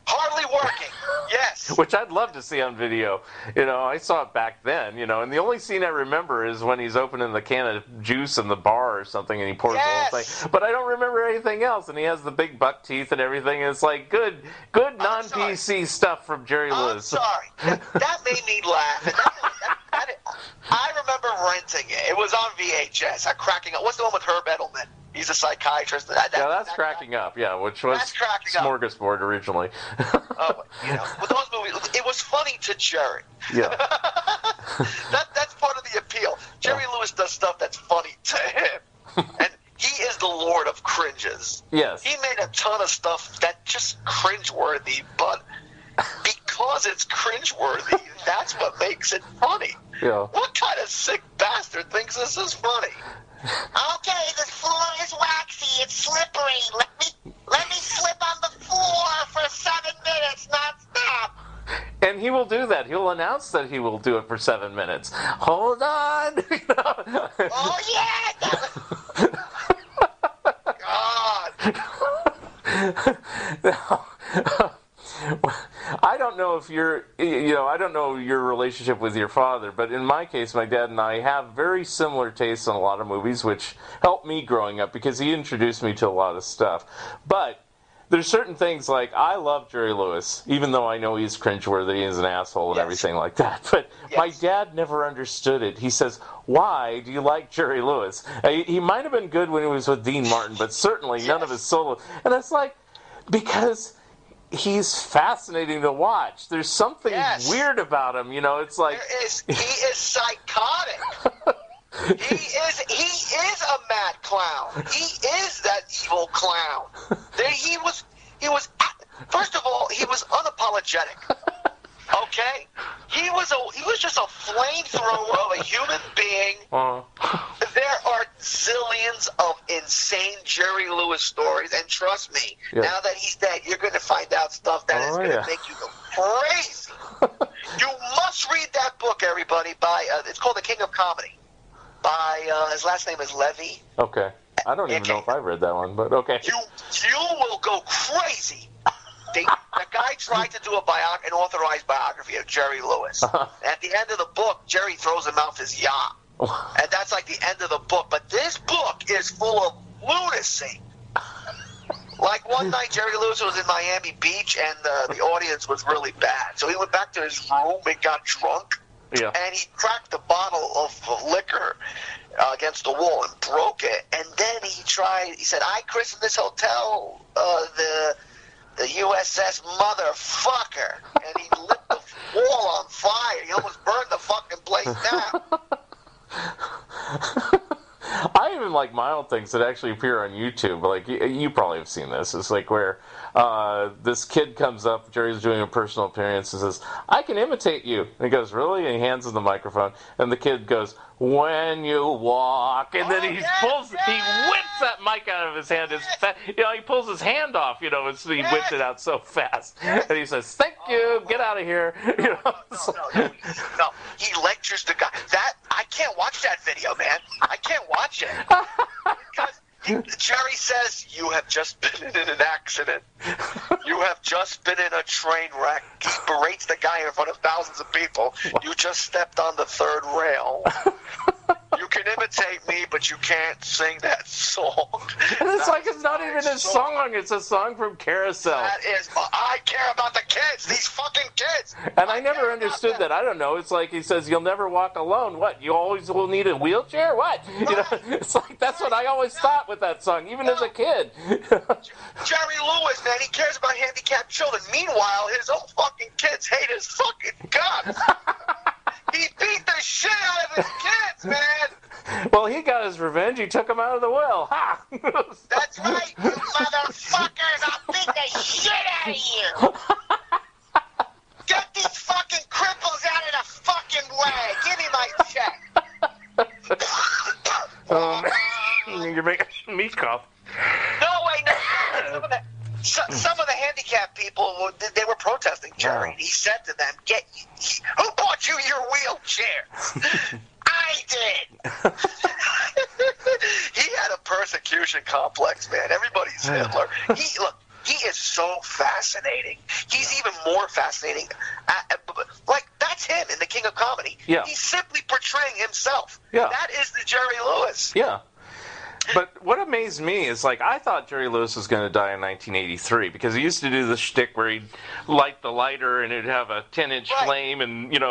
Hardly Working. Yes. Which I'd love to see on video. I saw it back then, and the only scene I remember is when he's opening the can of juice in the bar or something, and he pours the whole thing. But I don't remember anything else, and he has the big buck teeth and everything, and it's like good non-PC stuff from Jerry Lewis. I'm sorry. That made me laugh. And I remember renting it. It was on VHS. Cracking Up. What's the one with Herb Edelman? He's a psychiatrist. That's Cracking Up, yeah, which was Smorgasbord originally. With those movies, it was funny to Jerry. Yeah. That's part of the appeal. Jerry Lewis does stuff that's funny to him. And he is the lord of cringes. Yes. He made a ton of stuff that's just cringeworthy, but because it's cringeworthy, that's what makes it funny. Yeah. What kind of sick bastard thinks this is funny? Okay, the floor is waxy. It's slippery. Let me slip on the floor for 7 minutes, non-stop. And he will do that. He'll announce that he will do it for 7 minutes. Hold on. Oh, yeah. God. I don't know if I don't know your relationship with your father, but in my case, my dad and I have very similar tastes in a lot of movies, which helped me growing up because he introduced me to a lot of stuff. But there's certain things like I love Jerry Lewis, even though I know he's cringeworthy, he's an asshole and everything like that. But my dad never understood it. He says, "Why do you like Jerry Lewis?" He might have been good when he was with Dean Martin, but certainly none of his solo. And it's like, because he's fascinating to watch. There's something weird about him, It's like he is psychotic. He is a mad clown. He is that evil clown. He was. First of all, he was unapologetic. Okay, he was just a flamethrower of a human being. There are zillions of insane Jerry Lewis stories, and trust me, Yeah. now that he's dead, you're going to find out stuff that is going to make you go crazy. You must read that book, everybody. It's called The King of Comedy. By his last name is Levy. Okay. I don't even know if I read that one, but okay. You will go crazy. The guy tried to do an authorized biography of Jerry Lewis. At the end of the book, Jerry throws him off his yacht. And that's like the end of the book. But this book is full of lunacy. Like one night, Jerry Lewis was in Miami Beach, and the audience was really bad. So he went back to his room and got drunk. Yeah. And he cracked a bottle of liquor against the wall and broke it. And then he said, I christened this hotel the USS Motherfucker. And he lit the wall on fire. He almost burned the fucking place down. I even like mild things that actually appear on YouTube. Like, you probably have seen this. It's like where this kid comes up, Jerry's doing a personal appearance, and says, I can imitate you. And he goes, really? And he hands him the microphone. And the kid goes, when you walk. And then he whips that mic out of his hand. He pulls his hand off, he whips it out so fast. And he says, thank you, get out of here. No, he lectures the guy. I can't watch that video, man. I can't watch it. Because Jerry says, you have just been in an accident. You have just been in a train wreck. He berates the guy in front of thousands of people. You just stepped on the third rail. You can imitate me, but you can't sing that song. And it's not even a song. It's a song from Carousel. I care about the kids. These fucking kids. And I never understood that. I don't know. It's like he says, you'll never walk alone. What? You always will need a wheelchair? What? It's like that's what I always thought with that song, even as a kid. Jerry Lewis, man, he cares about handicapped children. Meanwhile, his own fucking kids hate his fucking guts. He beat the shit out of his kids, man. Well, he got his revenge. He took him out of the well. Ha! That's right, you motherfuckers. I'll beat the shit out of you. Get these fucking cripples out of the fucking way. Give me my check. You're making me cough. No, wait, no. Some of the handicapped people, they were protesting Jerry. And he said to them, who bought you your wheelchair? I did. He had a persecution complex, man. Everybody's Hitler. He is so fascinating. He's even more fascinating. Like, that's him in The King of Comedy. Yeah. He's simply portraying himself. Yeah. That is the Jerry Lewis. Yeah. But what amazed me is, like, I thought Jerry Lewis was going to die in 1983 because he used to do the shtick where he'd light the lighter and it'd have a 10-inch flame and, and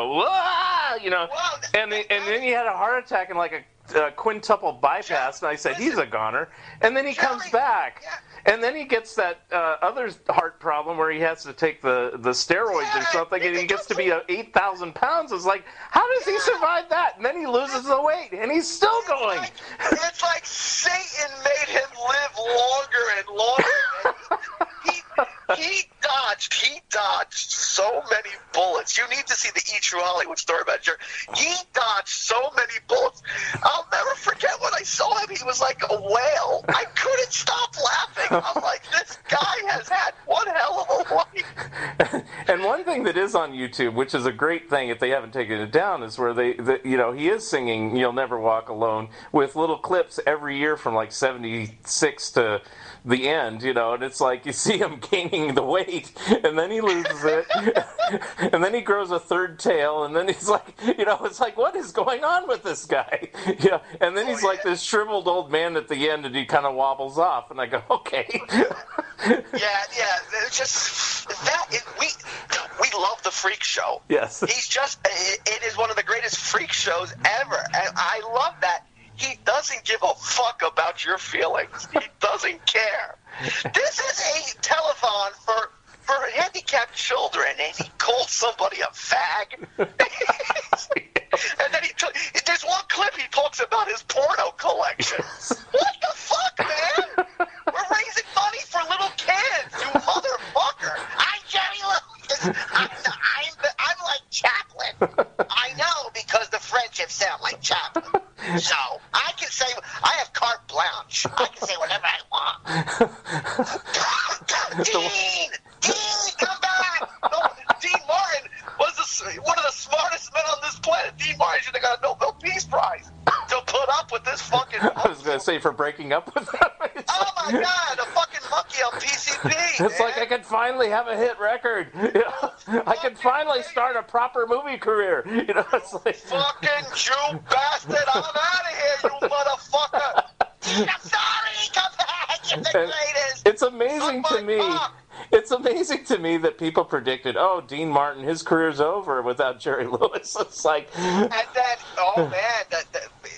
then he had a heart attack and like a quintuple bypass, and I said, he's a goner. And then he comes back. Yeah. And then he gets that other heart problem where he has to take the steroids or something, and he gets to be 8,000 pounds. It's like, how does he survive that? And then he loses the weight, and he's still going. It's like Satan made him live longer and longer. He dodged so many bullets. You need to see the E! True Hollywood story about Jerry. He dodged so many bullets. I'll never forget when I saw him. He was like a whale. I couldn't stop laughing. I'm like, this guy has had one hell of a life. And one thing that is on YouTube, which is a great thing if they haven't taken it down, is where he is singing "You'll Never Walk Alone" with little clips every year from like 76 to the end, and it's like you see him gaining the weight, and then he loses it, and then he grows a third tail, and then he's like, it's like, what is going on with this guy? And then he's like this shriveled old man at the end, and he kind of wobbles off, and I go, okay. It's just that we love the freak show. Yes, it is one of the greatest freak shows ever, and I love that. He doesn't give a fuck about your feelings. He doesn't care. This is a telethon for handicapped children, and he calls somebody a fag. And then there's one clip he talks about his porno collection. What the fuck, man? We're raising money for little kids, you motherfucker. I'm Jerry Lewis. I'm like Chaplin. I know, because the friendships sound like Chaplin. So I can say, I have carte blanche. I can say whatever I want. going to say for breaking up with them. Oh my God, a fucking monkey on PCP. It's like I could finally have a hit record. I could finally start a proper movie career. It's like fucking Jew bastard, I'm out of here, you motherfucker. I'm sorry, come back. You're the greatest. It's amazing to me. It's amazing to me that people predicted, Dean Martin, his career's over without Jerry Lewis. It's like, and then,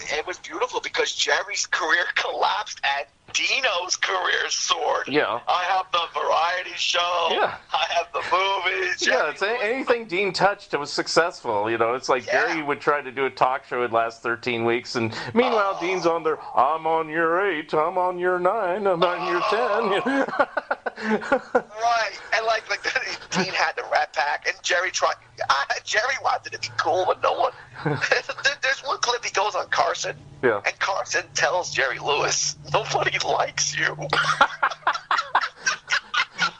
it was beautiful because Jerry's career collapsed and Dino's career soared. Yeah. I have the variety show. Yeah. I have the movies. Yeah, it's anything Dean touched, it was successful. It's like Jerry would try to do a talk show, it'd last 13 weeks, and meanwhile Dean's on there, I'm on year 8, I'm on year 9, I'm on year 10. Right, and like Dean had the Rat Pack, and Jerry wanted to be cool, but no one. There's one clip he goes on Carson, and Carson tells Jerry Lewis, nobody likes you.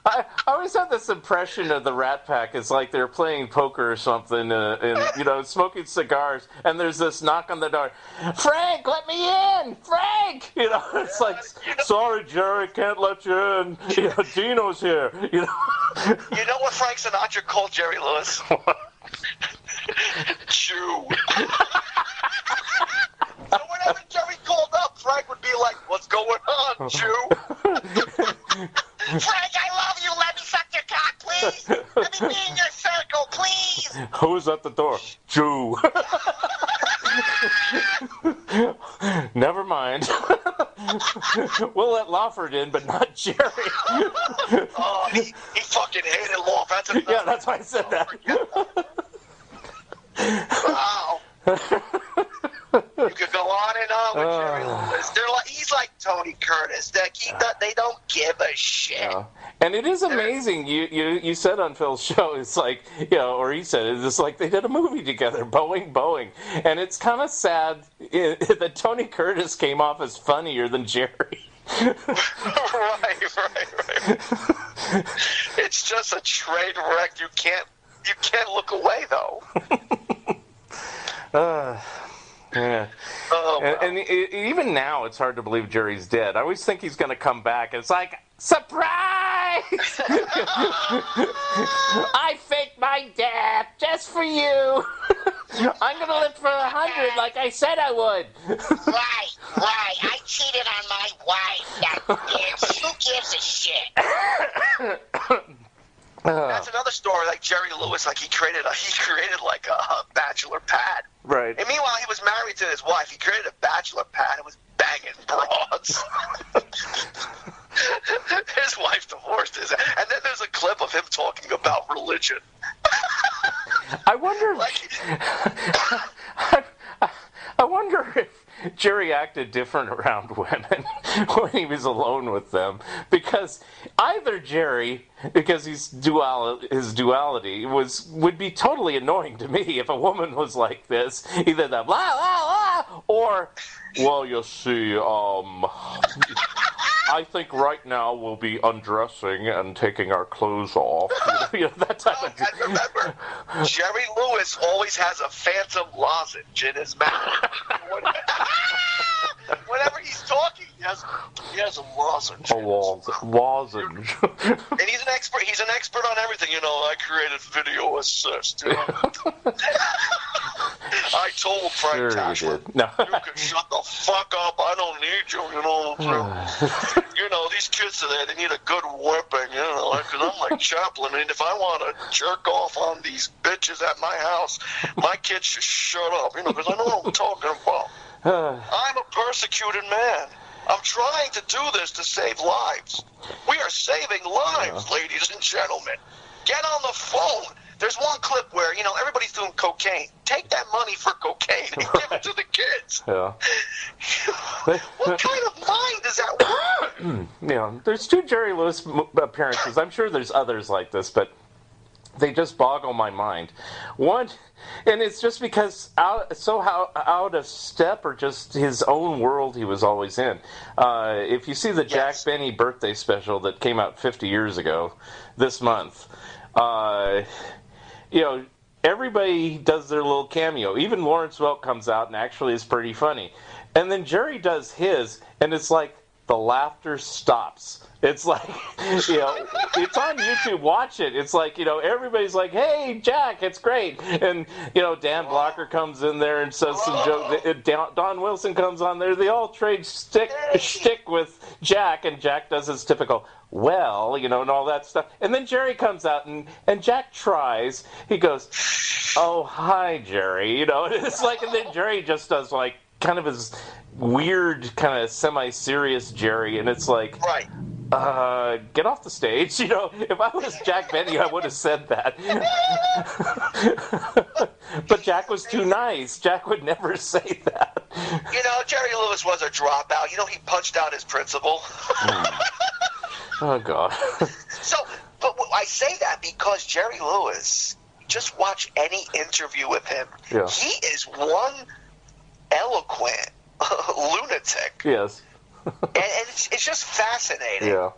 I always had this impression of the Rat Pack. It's like they're playing poker or something, and smoking cigars, and there's this knock on the door. Frank, let me in! Frank! It's like, sorry, Jerry, can't let you in. Dino's here. You know what Frank Sinatra called Jerry Lewis? Jew. So whenever Jerry called up, Frank would be like, what's going on, Jew? Frank, I love you. Let me suck your cock, please. Let me be in your circle, please. Who's at the door? Jew. Never mind. We'll let Lawford in, but not Jerry. He fucking hated Lawford. Yeah, that's why I said that. Wow. You could go on and on with Jerry Lewis. He's like Tony Curtis. They don't give a shit. Yeah. And it is amazing. You said on Phil's show, it's like, or he said, it's like they did a movie together, Boeing. And it's kind of sad that Tony Curtis came off as funnier than Jerry. Right. It's just a train wreck. You can't look away, though. Yeah. And even now, it's hard to believe Jerry's dead. I always think he's going to come back. It's like, surprise! I faked my death just for you. I'm going to live for 100 like I said I would. Right. I cheated on my wife. Who gives a shit? That's another story, like Jerry Lewis, like he created like a bachelor pad. Right. And meanwhile, he was married to his wife. He created a bachelor pad and was banging broads. His wife divorced his, and then there's a clip of him talking about religion. I wonder if Jerry acted different around women when he was alone with them, because either Jerry, because his duality would be totally annoying to me if a woman was like this, either the blah blah blah, or, well, you see, I think right now we'll be undressing and taking our clothes off. That type of thing. And remember, Jerry Lewis always has a phantom lozenge in his mouth. Whenever he's talking, he has a lozenge. A lozenge. And he's an expert. He's an expert on everything. I created video assist. I told Frank Tashler, you can shut the fuck up. I don't need you. These kids today, they need a good whipping, because I'm like Chaplin, and if I want to jerk off on these bitches at my house, my kids should shut up, because I know what I'm talking about. I'm a persecuted man. I'm trying to do this to save lives. We are saving lives, ladies and gentlemen. Get on the phone. There's one clip where, everybody's doing cocaine. Take that money for cocaine and give it to the kids. Yeah. What kind of mind does that work? There's 2 Jerry Lewis appearances. I'm sure there's others like this, but they just boggle my mind. One, and it's just because out of step, or just his own world he was always in. If you see the Jack Benny birthday special that came out 50 years ago this month, everybody does their little cameo. Even Lawrence Welk comes out and actually is pretty funny. And then Jerry does his, and it's like the laughter stops. It's like, it's on YouTube. Watch it. It's like, everybody's like, "Hey, Jack, it's great." And, Dan Blocker comes in there and says some jokes. Don Wilson comes on there. They all trade shtick with Jack, and Jack does his typical, "Well," and all that stuff. And then Jerry comes out, and Jack tries. He goes, "Oh, hi, Jerry." And it's like, and then Jerry just does like kind of his weird, kind of semi-serious Jerry, and it's like, right. Get off the stage. If I was Jack Benny, I would have said that. But Jack was too nice. Jack would never say that. Jerry Lewis was a dropout. He punched out his principal. Oh, God. But I say that because Jerry Lewis, just watch any interview with him. Yeah. He is one eloquent lunatic. Yes. and it's just fascinating. Yeah.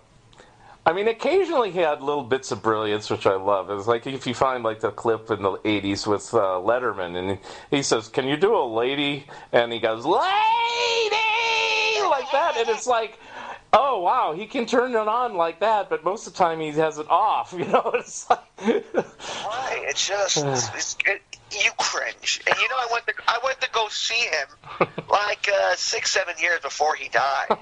I mean, occasionally he had little bits of brilliance, which I love. It's like if you find like the clip in the 80s with Letterman, and he says, "Can you do a lady?" And he goes, "Lady!" like that. And it's like, oh, wow, he can turn it on like that, but most of the time he has it off. It's like... Right, it's just... you cringe. And I went to go see him like 6-7 years before he died.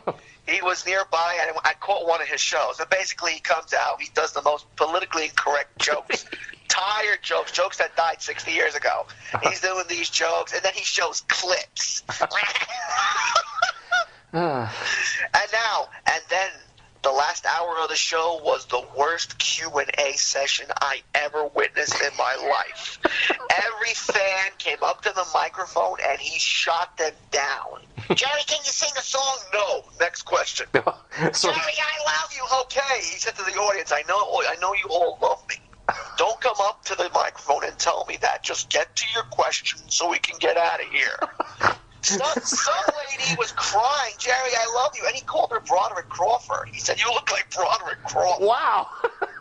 He was nearby, and I caught one of his shows. And basically, he comes out, he does the most politically incorrect jokes, tired jokes that died 60 years ago. He's doing these jokes, and then he shows clips. And then the last hour of the show was the worst Q&A session I ever witnessed in my life. Every fan came up to the microphone and he shot them down. "Jerry, can you sing a song?" "No." "Next question." "Jerry, I love you." "Okay." He said to the audience, I know you all love me. Don't come up to the microphone and tell me that. Just get to your question so we can get out of here. Some lady was crying, "Jerry, I love you." And he called her Broderick Crawford. He said, "You look like Broderick Crawford." Wow.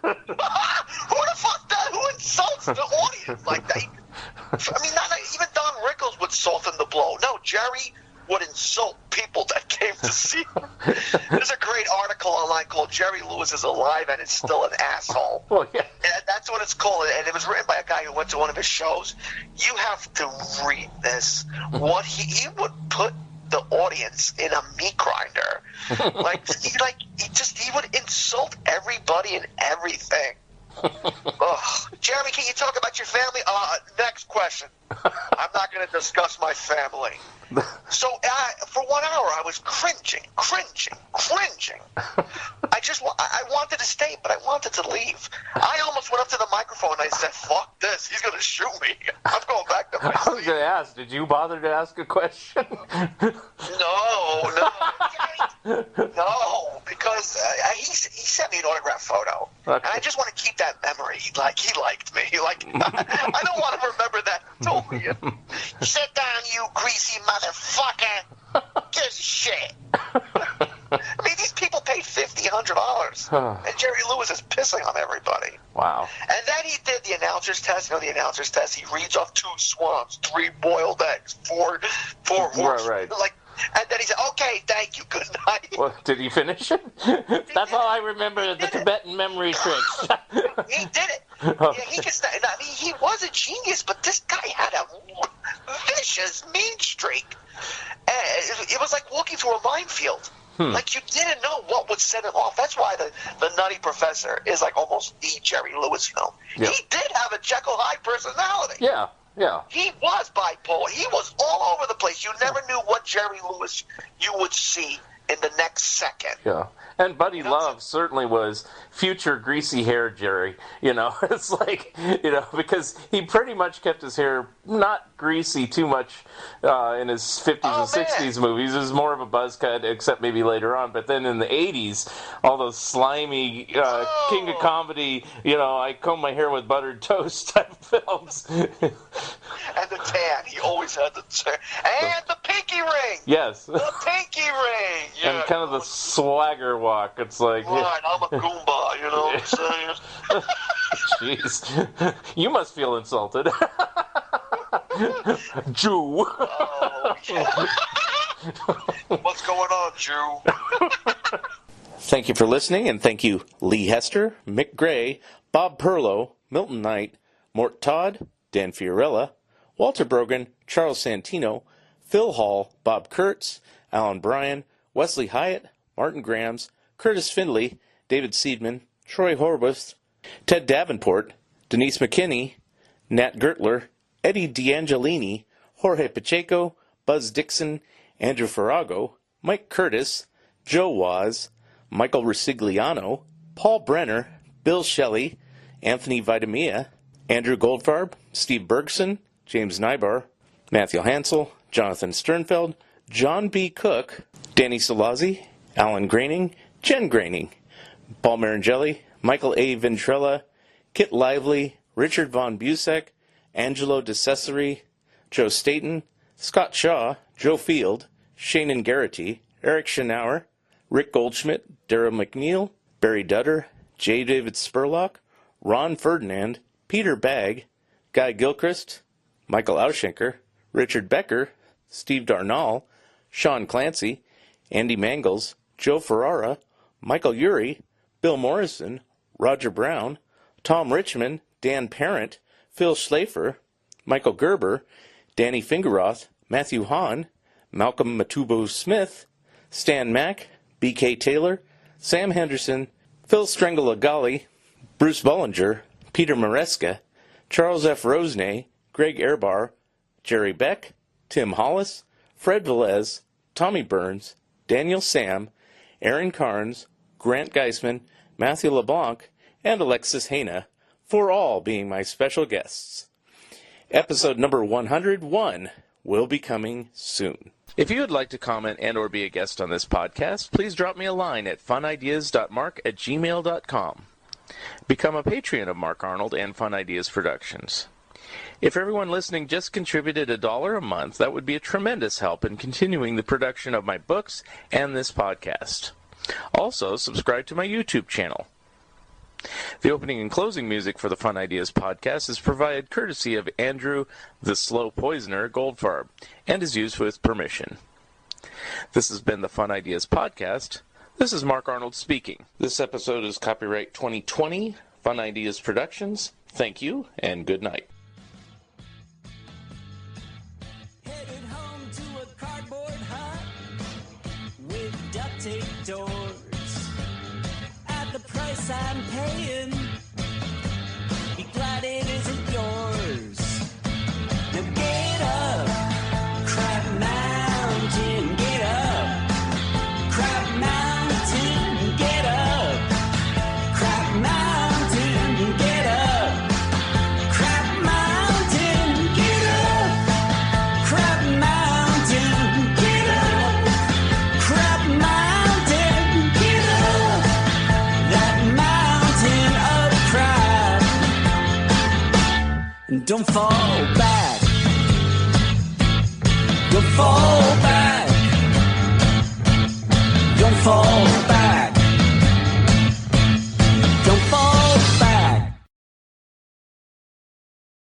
Who the fuck that? Who insults the audience like that? I mean, not even Don Rickles would soften the blow. No, Jerry would insult people that came to see him. There's a great article online called "Jerry Lewis is Alive and is Still an Asshole." Well, yeah. And that's what it's called. And it was written by a guy who went to one of his shows. You have to read this. What he would put the audience in a meat grinder. He would insult everybody and everything. Jeremy, can you talk about your family? Next question. I'm not going to discuss my family. So for 1 hour, I was cringing. I wanted to stay, but I wanted to leave. I almost went up to the microphone and I said, "Fuck this. He's going to shoot me. I'm going back to my seat." I was going to ask, did you bother to ask a question? No, because he sent me an autograph photo. Okay. And I just want to keep that memory. Like, he liked me. I don't want to remember that. Totally. "Sit down, you greasy motherfucker. Give shit." I mean, these people paid $50, $100. And Jerry Lewis is pissing on everybody. Wow. And then he did the announcer's test. The announcer's test, he reads off 2 swans, 3 boiled eggs, 4 horses. Right. And then he said, "Okay, thank you, good night." Well, did he finish it? That's all I remember, the Tibetan memory tricks. He did it. Yeah, he was a genius, but this guy had a vicious, mean streak. It was like walking through a minefield. Like, you didn't know what would set him off. That's why the Nutty Professor is like almost the Jerry Lewis film. Yep. He did have a Jekyll Hyde personality. Yeah. He was bipolar. He was all over the place. You never knew what Jerry Lewis you would see in the next second. Yeah. And Buddy Love certainly was future greasy hair Jerry. It's like, because he pretty much kept his hair not greasy too much in his 50s and 60s movies. It was more of a buzz cut, except maybe later on. But then in the 80s, all those slimy King of Comedy, I comb my hair with buttered toast type films. And the tan. He always had the tan. And the pinky ring. Yes. The pinky ring. Yeah. And kind of the swagger walk. It's like... Right, I'm a Goomba, you know what I'm saying? Jeez. You must feel insulted. Jew. Oh, yeah. What's going on, Jew? Thank you for listening, and thank you, Lee Hester, Mick Gray, Bob Perlow, Milton Knight, Mort Todd, Dan Fiorella, Walter Brogan, Charles Santino, Phil Hall, Bob Kurtz, Alan Bryan, Wesley Hyatt, Martin Grams, Curtis Findley, David Seidman, Troy Horwath, Ted Davenport, Denise McKinney, Nat Gertler, Eddie D'Angelini, Jorge Pacheco, Buzz Dixon, Andrew Farrago, Mike Curtis, Joe Waz, Michael Resigliano, Paul Brenner, Bill Schelly, Anthony Vitamia, Andrew Goldfarb, Steve Bergson, James Nybar, Matthew Hansel, Jonathan Sternfeld, John B. Cook, Danny Solazzi, Alan Graining, Jen Graining, Paul Maringelli, Michael A. Ventrella, Kit Lively, Richard Von Busek, Angelo DeCesare, Joe Staten, Scott Shaw, Joe Field, Shannon Garrity, Eric Schnauer, Rick Goldschmidt, Darrell McNeil, Barry Dutter, J. David Spurlock, Ron Ferdinand, Peter Bagge, Guy Gilchrist, Michael Aushenker, Richard Becker, Steve Darnall, Sean Clancy, Andy Mangles, Joe Ferrara, Michael Urey, Bill Morrison, Roger Brown, Tom Richmond, Dan Parent, Phil Schlafer, Michael Gerber, Danny Fingeroth, Matthew Hahn, Malcolm Mobutu Smith, Stan Mack, B.K. Taylor, Sam Henderson, Phil Strangolagali, Bruce Bollinger, Peter Maresca, Charles F. Rosenay, Greg Airbar, Jerry Beck, Tim Hollis, Fred Velez, Tommy Burns, Daniel Sam, Aaron Carnes, Grant Geisman, Matthew LeBlanc, and Alexis Haina, for all being my special guests. Episode number 101 will be coming soon. If you would like to comment and or be a guest on this podcast, please drop me a line at funideas.mark@gmail.com. Become a Patreon of Mark Arnold and Fun Ideas Productions. If everyone listening just contributed $1 a month, that would be a tremendous help in continuing the production of my books and this podcast. Also, subscribe to my YouTube channel. The opening and closing music for the Fun Ideas podcast is provided courtesy of Andrew the Slow Poisoner Goldfarb and is used with permission. This has been the Fun Ideas podcast. This is Mark Arnold speaking. This episode is copyright 2020, Fun Ideas Productions. Thank you, and good night. Headed home to a cardboard hut with duct tape doors. At the price I'm paying, be glad it isn't yours. Now get up, Crab Mountain, get up. Crab Mountain, get up. Crab Mountain, get up. Crab Mountain, get up. Crab Mountain, get up. Crab Mountain, get up. That mountain of crab. And don't fall back. Don't fall back. Don't fall back.